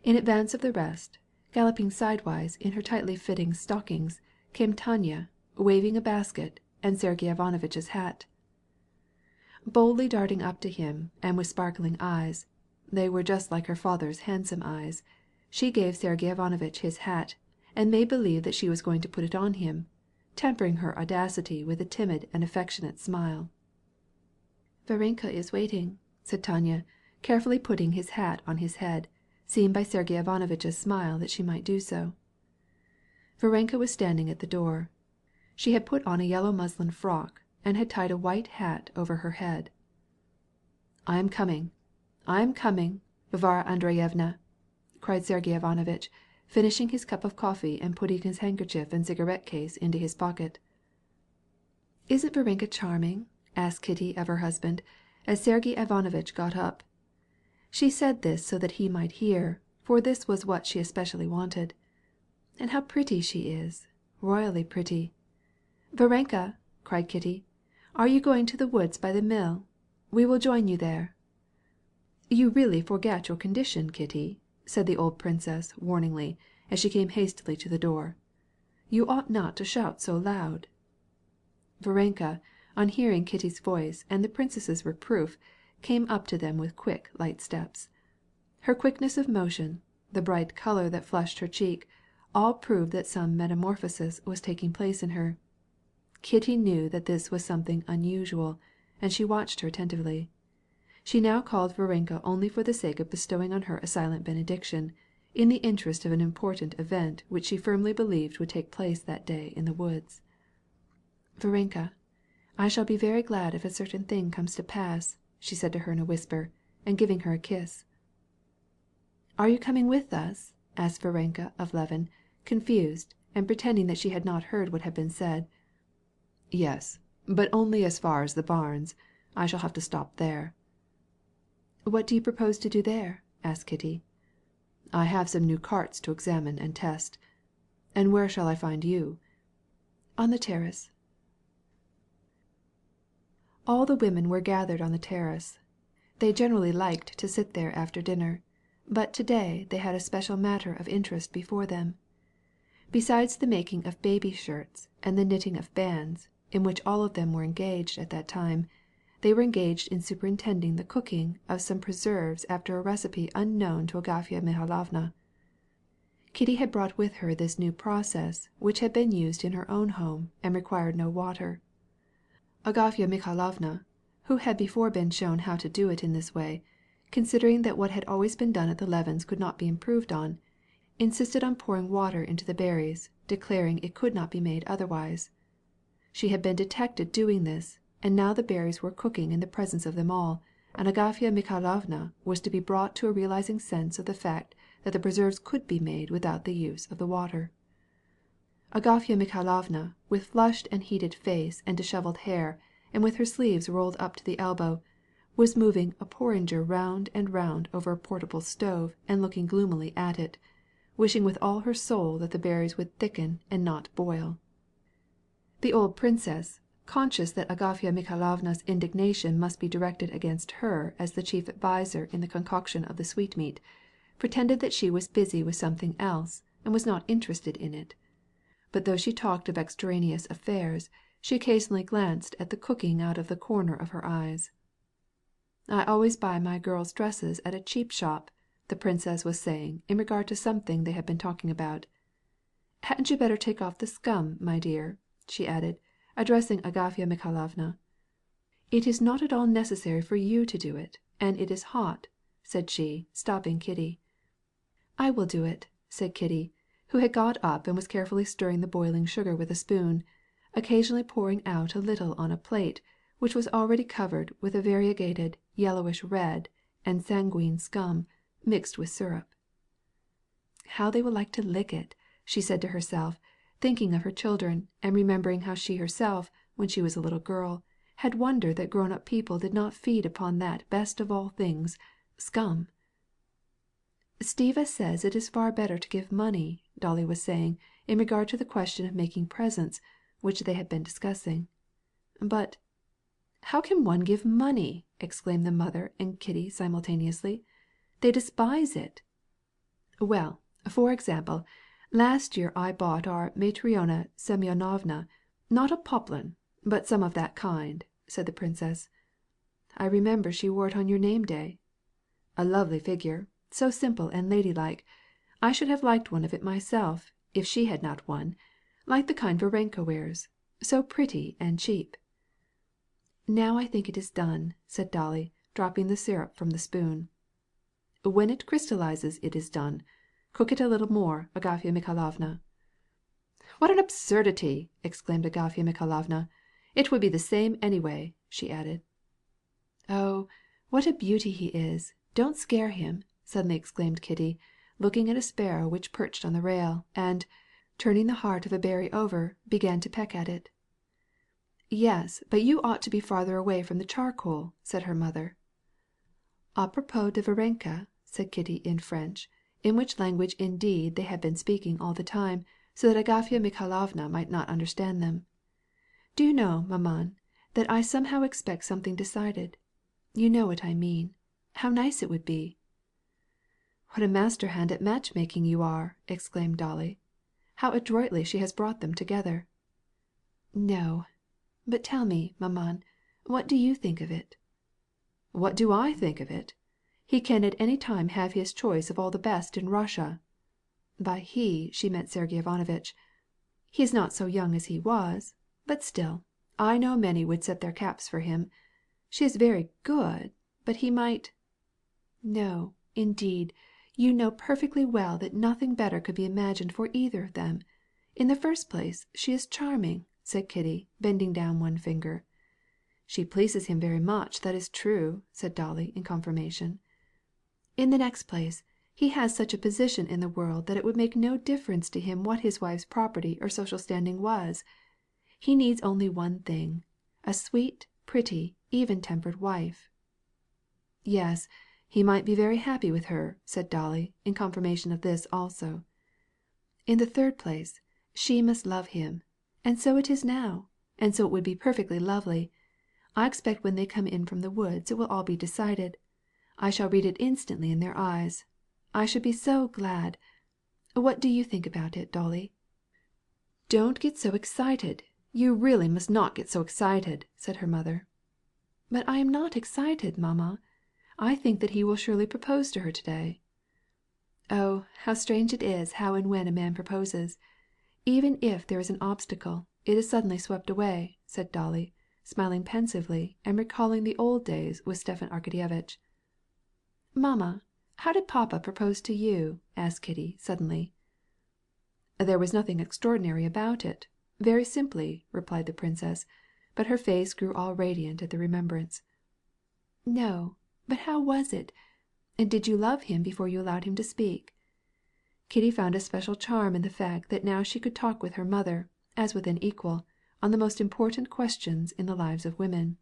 In advance of the rest, galloping sidewise in her tightly fitting stockings, came Tanya, waving a basket and Sergey Ivanovitch's hat. Boldly darting up to him, and with sparkling eyes, they were just like her father's handsome eyes, she gave Sergey Ivanovitch his hat, and made believe that she was going to put it on him, tempering her audacity with a timid and affectionate smile. "Varenka is waiting," said Tanya, carefully putting his hat on his head, seeing by Sergey Ivanovitch's smile that she might do so. Varenka was standing at the door. She had put on a yellow muslin frock, and had tied a white hat over her head. "I am coming, Varvara Andreevna," cried Sergey Ivanovitch, finishing his cup of coffee and putting his handkerchief and cigarette case into his pocket. "Isn't Varenka charming?" asked Kitty of her husband, as Sergey Ivanovitch got up. She said this so that he might hear, for this was what she especially wanted. "And how pretty she is, royally pretty." "Varenka," cried Kitty, "are you going to the woods by the mill? We will join you there." "You really forget your condition, Kitty," said the old princess warningly, as she came hastily to the door. "You ought not to shout so loud." Varenka, on hearing Kitty's voice and the princess's reproof, came up to them with quick, light steps. Her quickness of motion, the bright color that flushed her cheek, all proved that some metamorphosis was taking place in her. Kitty knew that this was something unusual, and she watched her attentively. She now called Varenka only for the sake of bestowing on her a silent benediction, in the interest of an important event which she firmly believed would take place that day in the woods. "Varenka, I shall be very glad if a certain thing comes to pass," she said to her in a whisper, and giving her a kiss. "Are you coming with us?" asked Varenka of Levin, confused, and pretending that she had not heard what had been said. "Yes, but only as far as the barns. I shall have to stop there." "What do you propose to do there?" asked Kitty. "I have some new carts to examine and test. And where shall I find you?" "On the terrace." All the women were gathered on the terrace. They generally liked to sit there after dinner, but today they had a special matter of interest before them. Besides the making of baby shirts and the knitting of bands, in which all of them were engaged at that time, they were engaged in superintending the cooking of some preserves after a recipe unknown to Agafya Mihalovna. Kitty had brought with her this new process, which had been used in her own home and required no water. Agafya Mihalovna, who had before been shown how to do it in this way, considering that what had always been done at the Levins' could not be improved on, insisted on pouring water into the berries, declaring it could not be made otherwise. She had been detected doing this, and now the berries were cooking in the presence of them all, and Agafya Mihalovna was to be brought to a realizing sense of the fact that the preserves could be made without the use of the water. Agafya Mihalovna, with flushed and heated face and disheveled hair, and with her sleeves rolled up to the elbow, was moving a porringer round and round over a portable stove and looking gloomily at it, wishing with all her soul that the berries would thicken and not boil. The old princess, conscious that Agafya Mihalovna's indignation must be directed against her as the chief adviser in the concoction of the sweetmeat, pretended that she was busy with something else and was not interested in it. But though she talked of extraneous affairs, she occasionally glanced at the cooking out of the corner of her eyes. "I always buy my girls' dresses at a cheap shop," the princess was saying in regard to something they had been talking about. "Hadn't you better take off the scum, my dear?" she added, addressing Agafya Mihalovna. "It is not at all necessary for you to do it, and it is hot," said she, stopping Kitty. "I will do it," said Kitty, who had got up and was carefully stirring the boiling sugar with a spoon, occasionally pouring out a little on a plate which was already covered with a variegated yellowish red and sanguine scum mixed with syrup. "How they will like to lick it," she said to herself, thinking of her children, and remembering how she herself, when she was a little girl, had wondered that grown-up people did not feed upon that best of all things, scum. "Stiva says it is far better to give money," Dolly was saying in regard to the question of making presents, which they had been discussing. "But how can one give money?" exclaimed the mother and Kitty simultaneously. "They despise it." "Well, for example, last year I bought our Matryona Semyonovna, not a poplin, but some of that kind," said the princess. "I remember she wore it on your name day. A lovely figure, so simple and ladylike. I should have liked one of it myself, if she had not one, like the kind Varenka wears, so pretty and cheap." "Now I think it is done," said Dolly, dropping the syrup from the spoon. "When it crystallizes it is done. Cook it a little more, Agafya Mikhailovna." "What an absurdity!" exclaimed Agafya Mikhailovna. "It would be the same anyway," she added. "Oh, what a beauty he is! Don't scare him," suddenly exclaimed Kitty, looking at a sparrow which perched on the rail, and, turning the heart of a berry over, began to peck at it. "Yes, but you ought to be farther away from the charcoal," said her mother. "À propos de Varenka," said Kitty in French, in which language indeed they had been speaking all the time, so that Agafya Mikhailovna might not understand them. "Do you know, maman, that I somehow expect something decided. You know what I mean. How nice it would be." "What a master hand at matchmaking you are!" exclaimed Dolly. "How adroitly she has brought them together." "No. But tell me, maman, what do you think of it?" "What do I think of it? He can at any time have his choice of all the best in Russia." By he, she meant Sergey Ivanovitch. "He is not so young as he was, but still, I know many would set their caps for him. She is very good, but he might—" "No, indeed, you know perfectly well that nothing better could be imagined for either of them. In the first place, she is charming," said Kitty, bending down one finger. "She pleases him very much, that is true," said Dolly in confirmation. "In the next place, he has such a position in the world that it would make no difference to him what his wife's property or social standing was. He needs only one thing, a sweet, pretty, even-tempered wife." "Yes, he might be very happy with her," said Dolly, in confirmation of this also. "In the third place, she must love him. And so it is now, and so it would be perfectly lovely. I expect when they come in from the woods it will all be decided. I shall read it instantly in their eyes. I should be so glad. What do you think about it, Dolly?" "Don't get so excited. You really must not get so excited," said her mother. "But I am not excited, mamma. I think that he will surely propose to her today." "Oh, how strange it is how and when a man proposes. Even if there is an obstacle, it is suddenly swept away," said Dolly, smiling pensively and recalling the old days with Stepan Arkadyevitch. "Mamma, how did papa propose to you?" asked Kitty suddenly. "There was nothing extraordinary about it. Very simply," replied the princess, but her face grew all radiant at the remembrance. "No, but how was it? And did you love him before you allowed him to speak?" Kitty found a special charm in the fact that now she could talk with her mother, as with an equal, on the most important questions in the lives of women.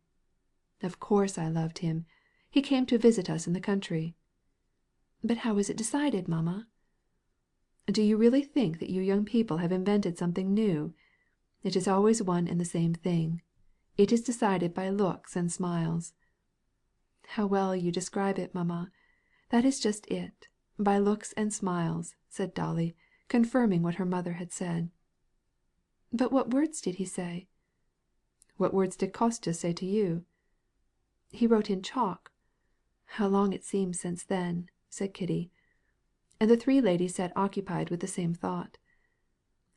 "Of course I loved him. He came to visit us in the country." "But how was it decided, mamma?" "Do you really think that you young people have invented something new? It is always one and the same thing. It is decided by looks and smiles." "How well you describe it, mamma. That is just it, by looks and smiles," said Dolly, confirming what her mother had said. "But what words did he say?" "What words did Kostya say to you?" "He wrote in chalk. How long it seems since then," said Kitty. And the three ladies sat occupied with the same thought.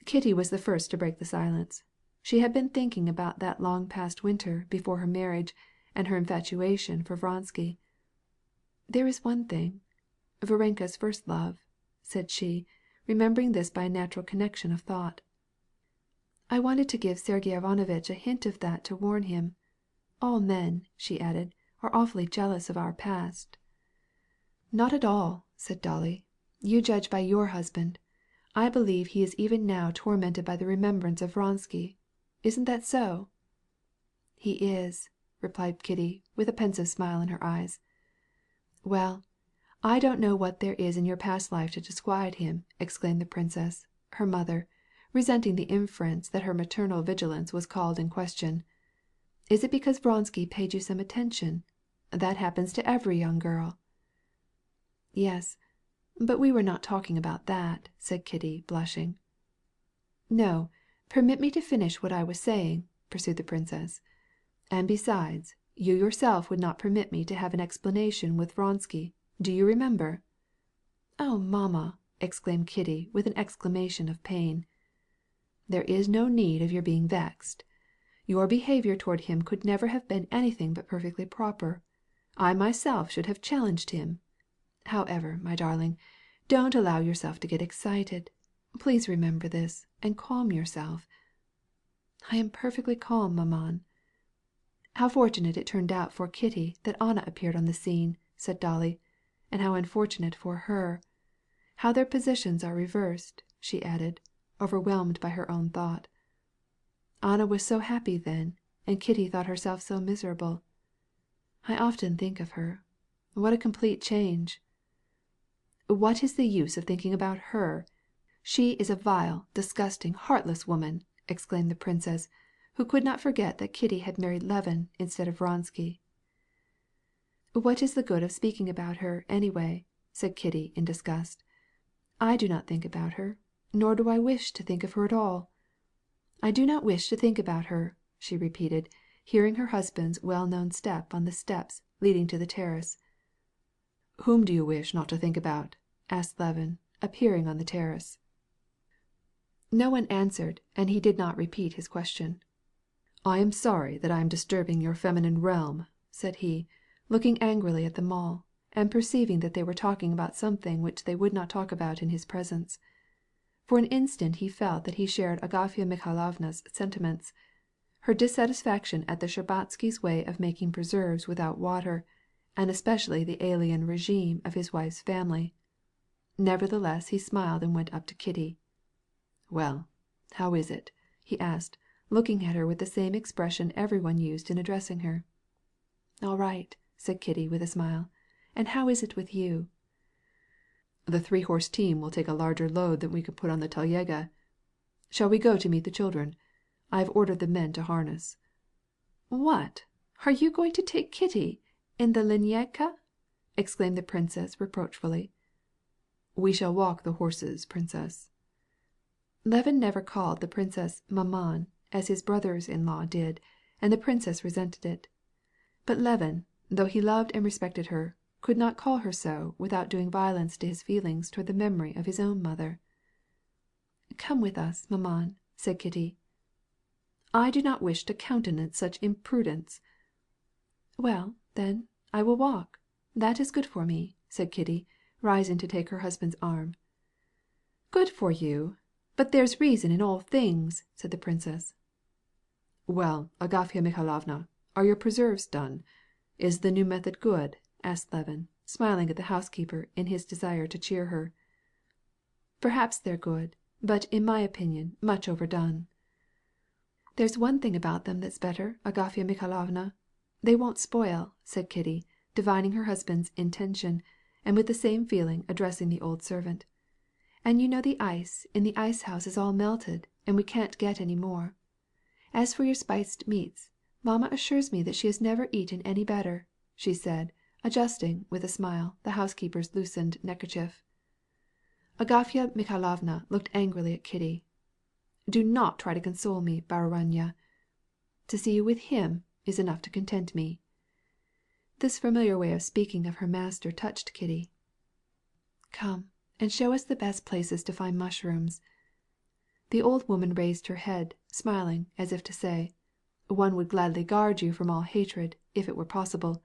Kitty was the first to break the silence. She had been thinking about that long past winter before her marriage and her infatuation for Vronsky. "There is one thing, Varenka's first love," said she, remembering this by a natural connection of thought. "I wanted to give Sergey Ivanovitch a hint of that to warn him. All men," she added, "are awfully jealous of our past." "Not at all," said Dolly. "You judge by your husband. I believe he is even now tormented by the remembrance of Vronsky. Isn't that so?" "He is," replied Kitty, with a pensive smile in her eyes. "Well, I don't know what there is in your past life to disquiet him," exclaimed the princess, her mother, resenting the inference that her maternal vigilance was called in question. "Is it because Vronsky paid you some attention? That happens to every young girl." "Yes, but we were not talking about that," said Kitty, blushing. "No, permit me to finish what I was saying," pursued the princess. "And besides, you yourself would not permit me to have an explanation with Vronsky. Do you remember?" "Oh, mamma!" exclaimed Kitty with an exclamation of pain. "There is no need of your being vexed. Your behavior toward him could never have been anything but perfectly proper. I myself should have challenged him. However, my darling, don't allow yourself to get excited. Please remember this, and calm yourself." "I am perfectly calm, maman." "How fortunate it turned out for Kitty that Anna appeared on the scene," said Dolly, "and how unfortunate for her. How their positions are reversed," she added, overwhelmed by her own thought. "Anna was so happy then, and Kitty thought herself so miserable. I often think of her. What a complete change!" "What is the use of thinking about her? She is a vile, disgusting, heartless woman!" exclaimed the princess, who could not forget that Kitty had married Levin instead of Vronsky. "What is the good of speaking about her, anyway?" said Kitty in disgust. "I do not think about her, nor do I wish to think of her at all. I do not wish to think about her," she repeated, hearing her husband's well-known step on the steps leading to the terrace. "Whom do you wish not to think about?" asked Levin, appearing on the terrace. No one answered, and he did not repeat his question. "I am sorry that I am disturbing your feminine realm," said he, looking angrily at them all, and perceiving that they were talking about something which they would not talk about in his presence. For an instant he felt that he shared Agafya Mikhailovna's sentiments. Her dissatisfaction at the Shtcherbatskys' way of making preserves without water, and especially the alien regime of his wife's family. Nevertheless he smiled and went up to Kitty. "Well, how is it?" he asked, looking at her with the same expression everyone used in addressing her. "All right," said Kitty with a smile. "And how is it with you?" "The 3-horse team will take a larger load than we could put on the telega. Shall we go to meet the children? I have ordered the men to harness." "What? Are you going to take Kitty in the linyadka?" exclaimed the princess reproachfully. "We shall walk the horses, princess." Levin never called the princess maman, as his brothers-in-law did, and the princess resented it. But Levin, though he loved and respected her, could not call her so without doing violence to his feelings toward the memory of his own mother. "Come with us, maman," said Kitty. "I do not wish to countenance such imprudence." "Well, then, I will walk. That is good for me," said Kitty, rising to take her husband's arm. "Good for you? But there's reason in all things," said the princess. "Well, Agafya Mikhailovna, are your preserves done? Is the new method good?" asked Levin, smiling at the housekeeper in his desire to cheer her. "Perhaps they're good, but in my opinion much overdone." "There's one thing about them that's better, Agafya Mikhailovna. They won't spoil," said Kitty, divining her husband's intention, and with the same feeling addressing the old servant. "And you know the ice in the ice house is all melted, and we can't get any more. As for your spiced meats, mamma assures me that she has never eaten any better," she said, adjusting, with a smile, the housekeeper's loosened neckerchief. Agafya Mikhailovna looked angrily at Kitty. "Do not try to console me, Baruanya. To see you with him is enough to content me." This familiar way of speaking of her master touched Kitty. "Come and show us the best places to find mushrooms." The old woman raised her head, smiling, as if to say, "One would gladly guard you from all hatred, if it were possible.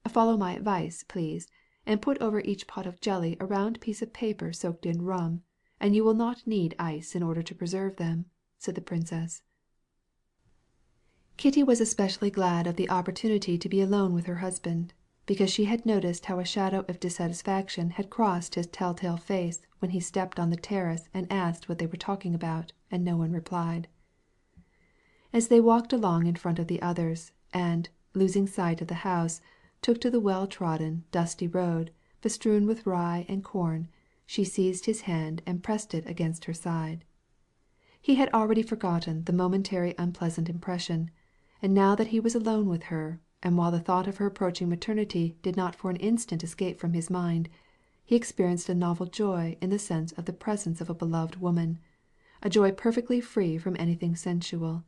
Follow my advice, please, and put over each pot of jelly a round piece of paper soaked in rum, and you will not need ice in order to preserve them," said the princess. Kitty was especially glad of the opportunity to be alone with her husband, because she had noticed how a shadow of dissatisfaction had crossed his telltale face when he stepped on the terrace and asked what they were talking about, and no one replied. As they walked along in front of the others, and, losing sight of the house, took to the well-trodden, dusty road, bestrewn with rye and corn, she seized his hand and pressed it against her side. He had already forgotten the momentary unpleasant impression, and now that he was alone with her, and while the thought of her approaching maternity did not for an instant escape from his mind, he experienced a novel joy in the sense of the presence of a beloved woman, a joy perfectly free from anything sensual.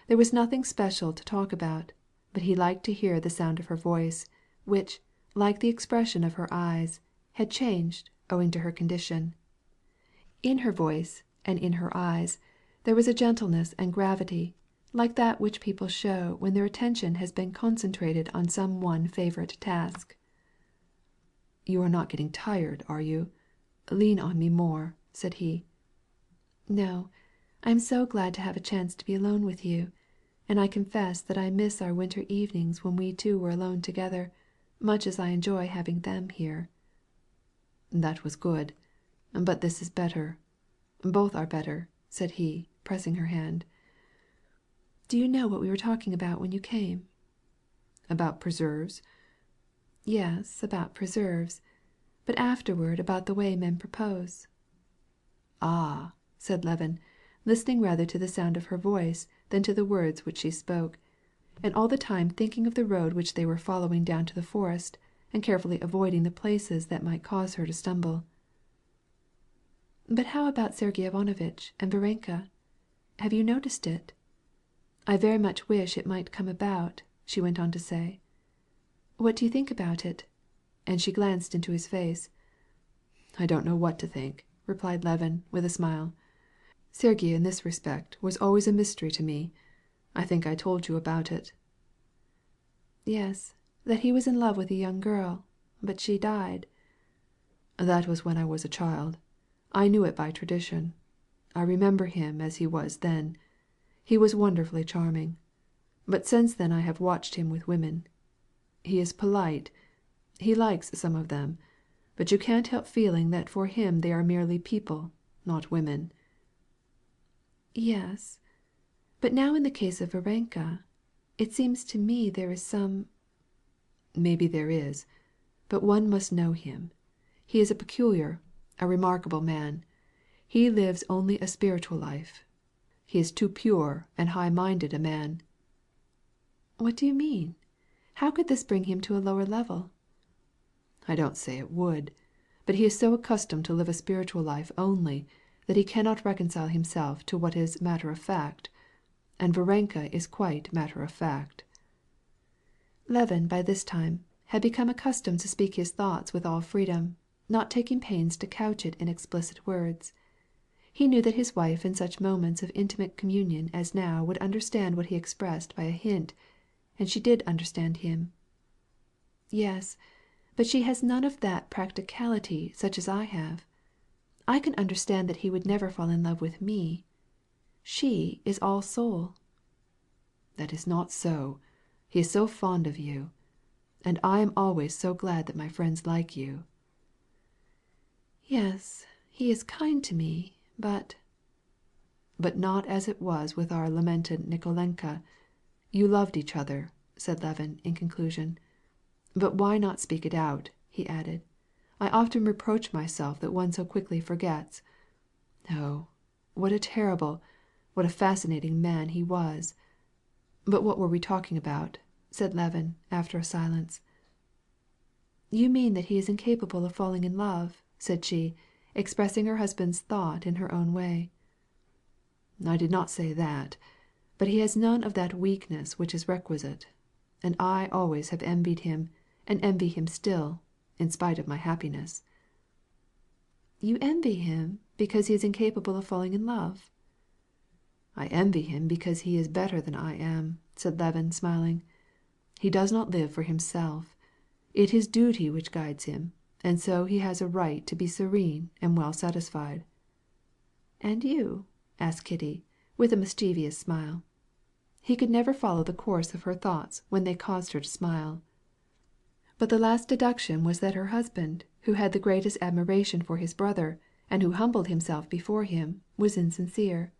There was nothing special to talk about, but he liked to hear the sound of her voice, which, like the expression of her eyes, had changed owing to her condition. In her voice and in her eyes there was a gentleness and gravity, like that which people show when their attention has been concentrated on some one favorite task. "You are not getting tired, are you? Lean on me more," said he. "No, I am so glad to have a chance to be alone with you, and I confess that I miss our winter evenings when we two were alone together, much as I enjoy having them here." "That was good, but this is better. Both are better," said he, pressing her hand. "Do you know what we were talking about when you came?" "About preserves?" "Yes, about preserves, but afterward about the way men propose." "Ah," said Levin, listening rather to the sound of her voice than to the words which she spoke, and all the time thinking of the road which they were following down to the forest, and carefully avoiding the places that might cause her to stumble. "But how about Sergey Ivanovitch and Varenka? Have you noticed it? I very much wish it might come about," she went on to say. "What do you think about it?" And she glanced into his face. "I don't know what to think," replied Levin, with a smile. "Sergey in this respect was always a mystery to me. I think I told you about it." "Yes, that he was in love with a young girl, but she died." "That was when I was a child. I knew it by tradition. I remember him as he was then. He was wonderfully charming. But since then I have watched him with women. He is polite. He likes some of them, but you can't help feeling that for him they are merely people, not women." "Yes, but now in the case of Varenka, it seems to me there is some—" "Maybe there is, but one must know him. He is a peculiar, a remarkable man. He lives only a spiritual life. He is too pure and high-minded a man." "What do you mean? How could this bring him to a lower level?" "I don't say it would, but he is so accustomed to live a spiritual life only that he cannot reconcile himself to what is matter-of-fact, and Varenka is quite matter-of-fact." Levin by this time had become accustomed to speak his thoughts with all freedom, not taking pains to couch it in explicit words. He knew that his wife in such moments of intimate communion as now would understand what he expressed by a hint, and she did understand him. "Yes, but she has none of that practicality such as I have. I can understand that he would never fall in love with me. She is all soul." "That is not so. He is so fond of you. And I am always so glad that my friends like you." "Yes, he is kind to me, but—" "But not as it was with our lamented Nikolenka. You loved each other," said Levin in conclusion. "But why not speak it out?" he added. "I often reproach myself that one so quickly forgets. Oh, what a terrible, what a fascinating man he was. But what were we talking about?" said Levin after a silence. "You mean that he is incapable of falling in love," said she, expressing her husband's thought in her own way. "I did not say that, but he has none of that weakness which is requisite, and I always have envied him, and envy him still, in spite of my happiness." "You envy him because he is incapable of falling in love?" "I envy him because he is better than I am," said Levin, smiling. "He does not live for himself. It is duty which guides him, and so he has a right to be serene and well satisfied." "And you?" asked Kitty, with a mischievous smile. He could never follow the course of her thoughts when they caused her to smile. But the last deduction was that her husband, who had the greatest admiration for his brother, and who humbled himself before him, was insincere.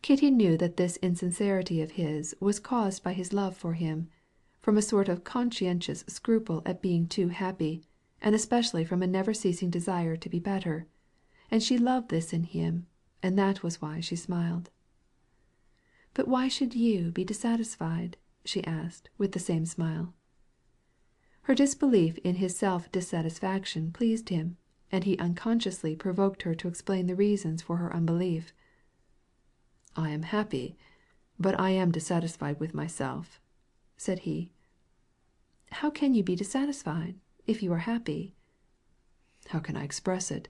Kitty knew that this insincerity of his was caused by his love for him, from a sort of conscientious scruple at being too happy, and especially from a never-ceasing desire to be better, and she loved this in him, and that was why she smiled. "But why should you be dissatisfied?" she asked, with the same smile. Her disbelief in his self-dissatisfaction pleased him, and he unconsciously provoked her to explain the reasons for her unbelief. "I am happy, but I am dissatisfied with myself," said he. "How can you be dissatisfied, if you are happy?" "How can I express it?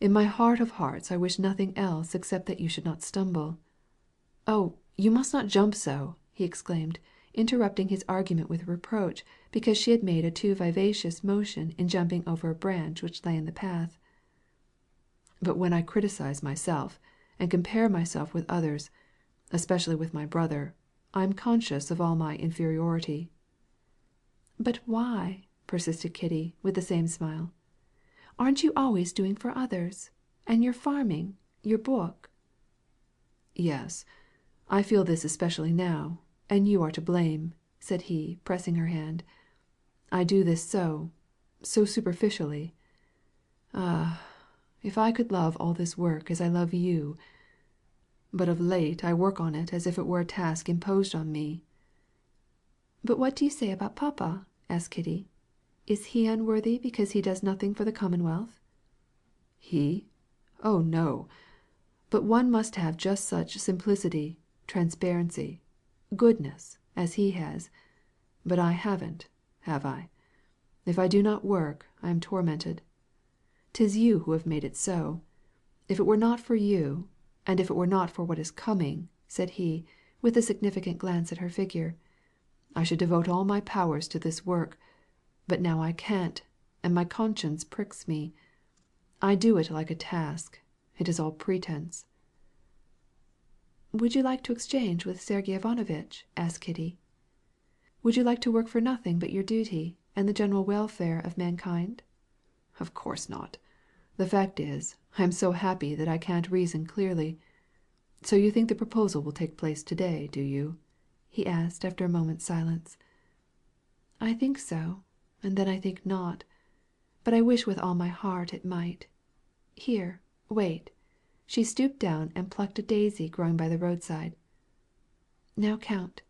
In my heart of hearts I wish nothing else except that you should not stumble. Oh, you must not jump so!" he exclaimed, interrupting his argument with reproach because she had made a too vivacious motion in jumping over a branch which lay in the path. "But when I criticize myself, and compare myself with others, especially with my brother, I am conscious of all my inferiority." "But why?" persisted Kitty, with the same smile. "Aren't you always doing for others? And your farming, your book?" "Yes, I feel this especially now, and you are to blame," said he, pressing her hand. "I do this so superficially. Ah, if I could love all this work as I love you! But of late I work on it as if it were a task imposed on me." "But what do you say about papa?" asked Kitty. "Is he unworthy because he does nothing for the Commonwealth?" "He? Oh no! But one must have just such simplicity, transparency, goodness, as he has. But I haven't, have I? If I do not work, I am tormented. 'Tis you who have made it so. If it were not for you, and if it were not for what is coming," said he, with a significant glance at her figure, "I should devote all my powers to this work. But now I can't, and my conscience pricks me. I do it like a task. It is all pretense." "Would you like to exchange with Sergey Ivanovitch?" asked Kitty. "Would you like to work for nothing but your duty, and the general welfare of mankind?" "Of course not. The fact is, I am so happy that I can't reason clearly. So you think the proposal will take place to-day, do you?" he asked after a moment's silence. "I think so, and then I think not. But I wish with all my heart it might. Here, wait." She stooped down and plucked a daisy growing by the roadside. "Now count.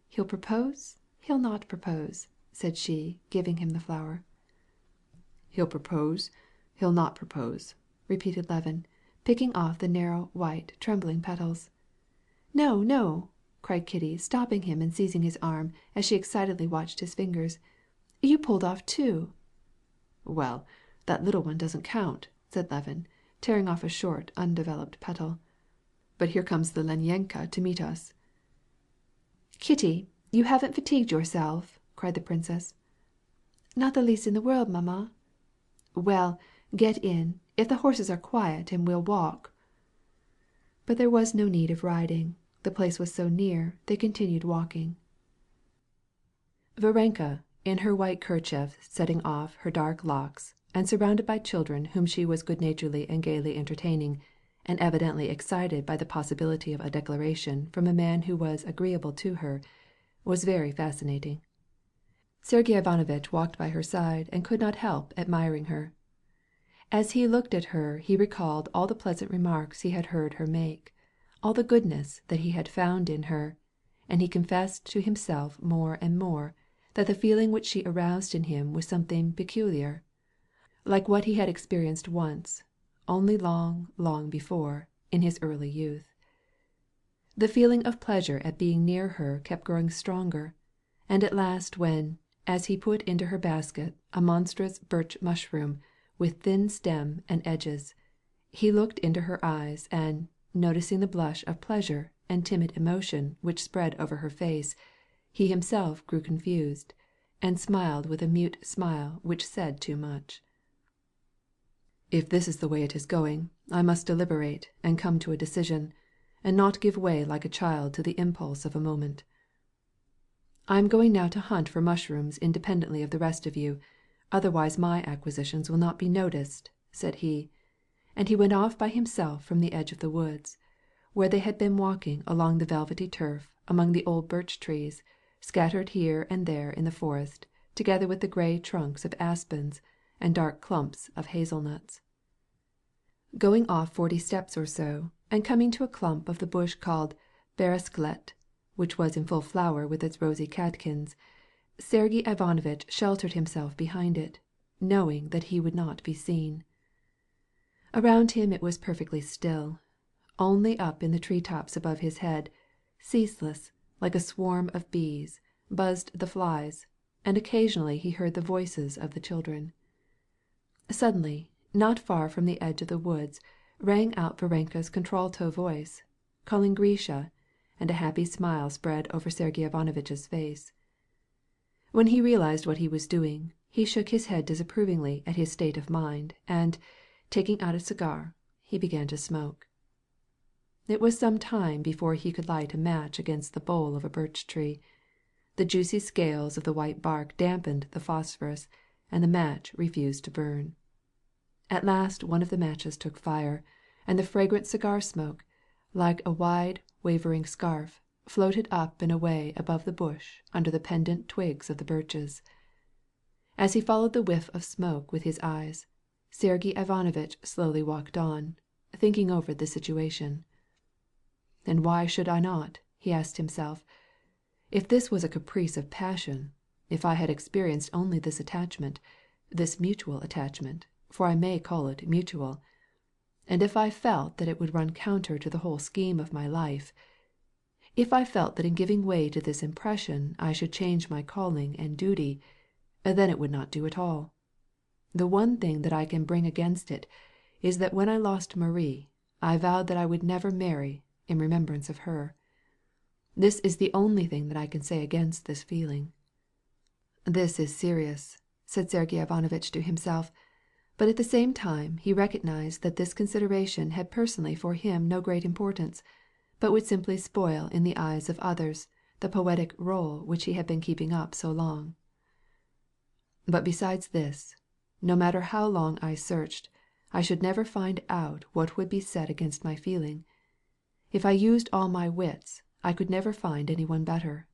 He'll propose, he'll not propose," said she, giving him the flower. "He'll propose, he'll not propose," repeated Levin, picking off the narrow, white, trembling petals. "No, no!" cried Kitty, stopping him and seizing his arm as she excitedly watched his fingers. "You pulled off two." "Well, that little one doesn't count," said Levin, tearing off a short, undeveloped petal. "But here comes the Lenyenka to meet us." "Kitty, you haven't fatigued yourself?" cried the princess. "Not the least in the world, mamma." "Well, get in, if the horses are quiet, and we'll walk." But there was no need of riding. The place was so near, they continued walking. Varenka, in her white kerchief setting off her dark locks, and surrounded by children whom she was good-naturedly and gaily entertaining, and evidently excited by the possibility of a declaration from a man who was agreeable to her, was very fascinating. Sergey Ivanovitch walked by her side and could not help admiring her. As he looked at her he recalled all the pleasant remarks he had heard her make, all the goodness that he had found in her, and he confessed to himself more and more that the feeling which she aroused in him was something peculiar, like what he had experienced once, only long, long before, in his early youth. The feeling of pleasure at being near her kept growing stronger, and at last when, as he put into her basket a monstrous birch mushroom with thin stem and edges, he looked into her eyes and, noticing the blush of pleasure and timid emotion which spread over her face, he himself grew confused, and smiled with a mute smile which said too much. "If this is the way it is going, I must deliberate and come to a decision, and not give way like a child to the impulse of a moment. I am going now to hunt for mushrooms independently of the rest of you, otherwise my acquisitions will not be noticed," said he, and he went off by himself from the edge of the woods, where they had been walking along the velvety turf among the old birch trees, scattered here and there in the forest, together with the grey trunks of aspens and dark clumps of hazelnuts. Going off 40 steps or so, and coming to a clump of the bush called bereskelet, which was in full flower with its rosy catkins, Sergey Ivanovitch sheltered himself behind it, knowing that he would not be seen. Around him it was perfectly still. Only up in the tree-tops above his head, ceaseless, like a swarm of bees, buzzed the flies, and occasionally he heard the voices of the children. Suddenly, not far from the edge of the woods, rang out Varenka's contralto voice, calling Grisha, and a happy smile spread over Sergey Ivanovitch's face. When he realized what he was doing, he shook his head disapprovingly at his state of mind, and, taking out a cigar, he began to smoke. It was some time before he could light a match against the bole of a birch tree. The juicy scales of the white bark dampened the phosphorus, and the match refused to burn. At last one of the matches took fire, and the fragrant cigar smoke, like a wide wavering scarf, floated up and away above the bush under the pendant twigs of the birches. As he followed the whiff of smoke with his eyes, Sergey Ivanovitch slowly walked on, thinking over the situation. And why should I not? He asked himself. If this was a caprice of passion, if I had experienced only this attachment, this mutual attachment, for I may call it mutual, and if I felt that it would run counter to the whole scheme of my life, if I felt that in giving way to this impression I should change my calling and duty, then it would not do at all. The one thing that I can bring against it is that when I lost Marie, I vowed that I would never marry in remembrance of her. This is the only thing that I can say against this feeling. This is serious, said Sergey Ivanovitch to himself, but at the same time he recognized that this consideration had personally for him no great importance, but would simply spoil in the eyes of others the poetic rôle which he had been keeping up so long. But besides this, no matter how long I searched, I should never find out what would be said against my feeling. If I used all my wits, I could never find anyone better.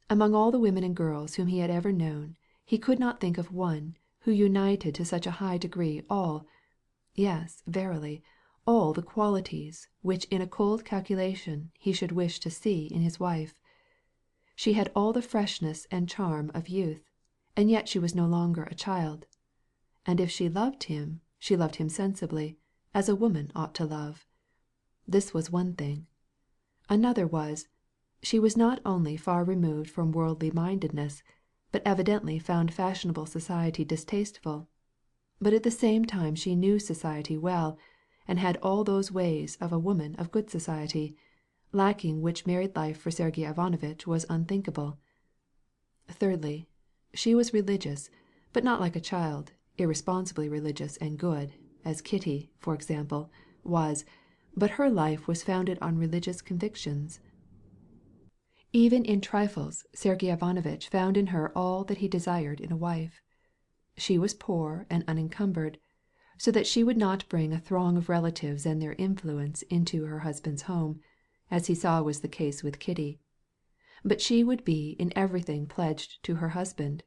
Among all the women and girls whom he had ever known, he could not think of one who united to such a high degree all, yes, verily, all the qualities which in a cold calculation he should wish to see in his wife. She had all the freshness and charm of youth, and yet she was no longer a child. And if she loved him sensibly, as a woman ought to love. This was one thing. Another was, she was not only far removed from worldly mindedness, but evidently found fashionable society distasteful. But at the same time she knew society well, and had all those ways of a woman of good society, lacking which married life for Sergey Ivanovitch was unthinkable. Thirdly, she was religious, but not like a child, irresponsibly religious and good, as Kitty, for example, was, but her life was founded on religious convictions. Even in trifles Sergey Ivanovitch found in her all that he desired in a wife. She was poor and unencumbered, so that she would not bring a throng of relatives and their influence into her husband's home, as he saw was the case with Kitty. But she would be in everything pledged to her husband,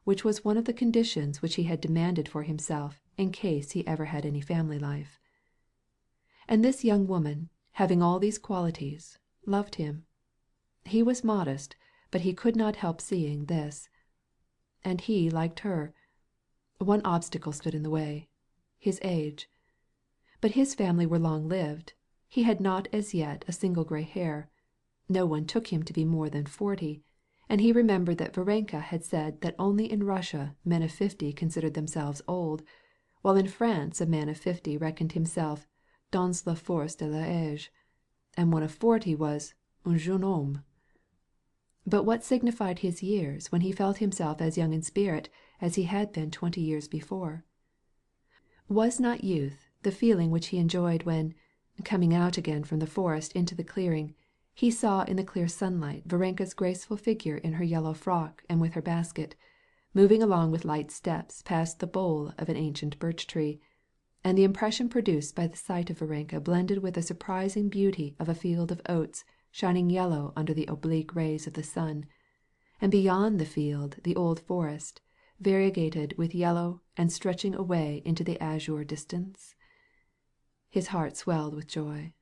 which was one of the conditions which he had demanded for himself in case he ever had any family life. And this young woman, having all these qualities, loved him. He was modest, but he could not help seeing this. And he liked her. One obstacle stood in the way, his age. But his family were long-lived. He had not as yet a single grey hair. No one took him to be more than 40, and he remembered that Varenka had said that only in Russia men of 50 considered themselves old, while in France a man of 50 reckoned himself dans la force de l'âge, and one of 40 was un jeune homme. But what signified his years when he felt himself as young in spirit as he had been 20 years before? Was not youth the feeling which he enjoyed when, coming out again from the forest into the clearing, he saw in the clear sunlight Varenka's graceful figure in her yellow frock and with her basket, moving along with light steps past the bole of an ancient birch tree, and the impression produced by the sight of Varenka blended with the surprising beauty of a field of oats shining yellow under the oblique rays of the sun, and beyond the field the old forest, variegated with yellow and stretching away into the azure distance? His heart swelled with joy.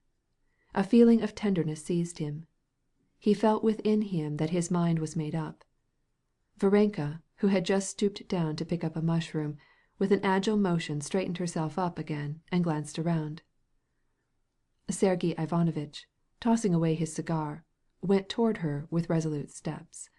A feeling of tenderness seized him. He felt within him that his mind was made up. Varenka, who had just stooped down to pick up a mushroom, with an agile motion straightened herself up again and glanced around. Sergey Ivanovitch, tossing away his cigar, went toward her with resolute steps.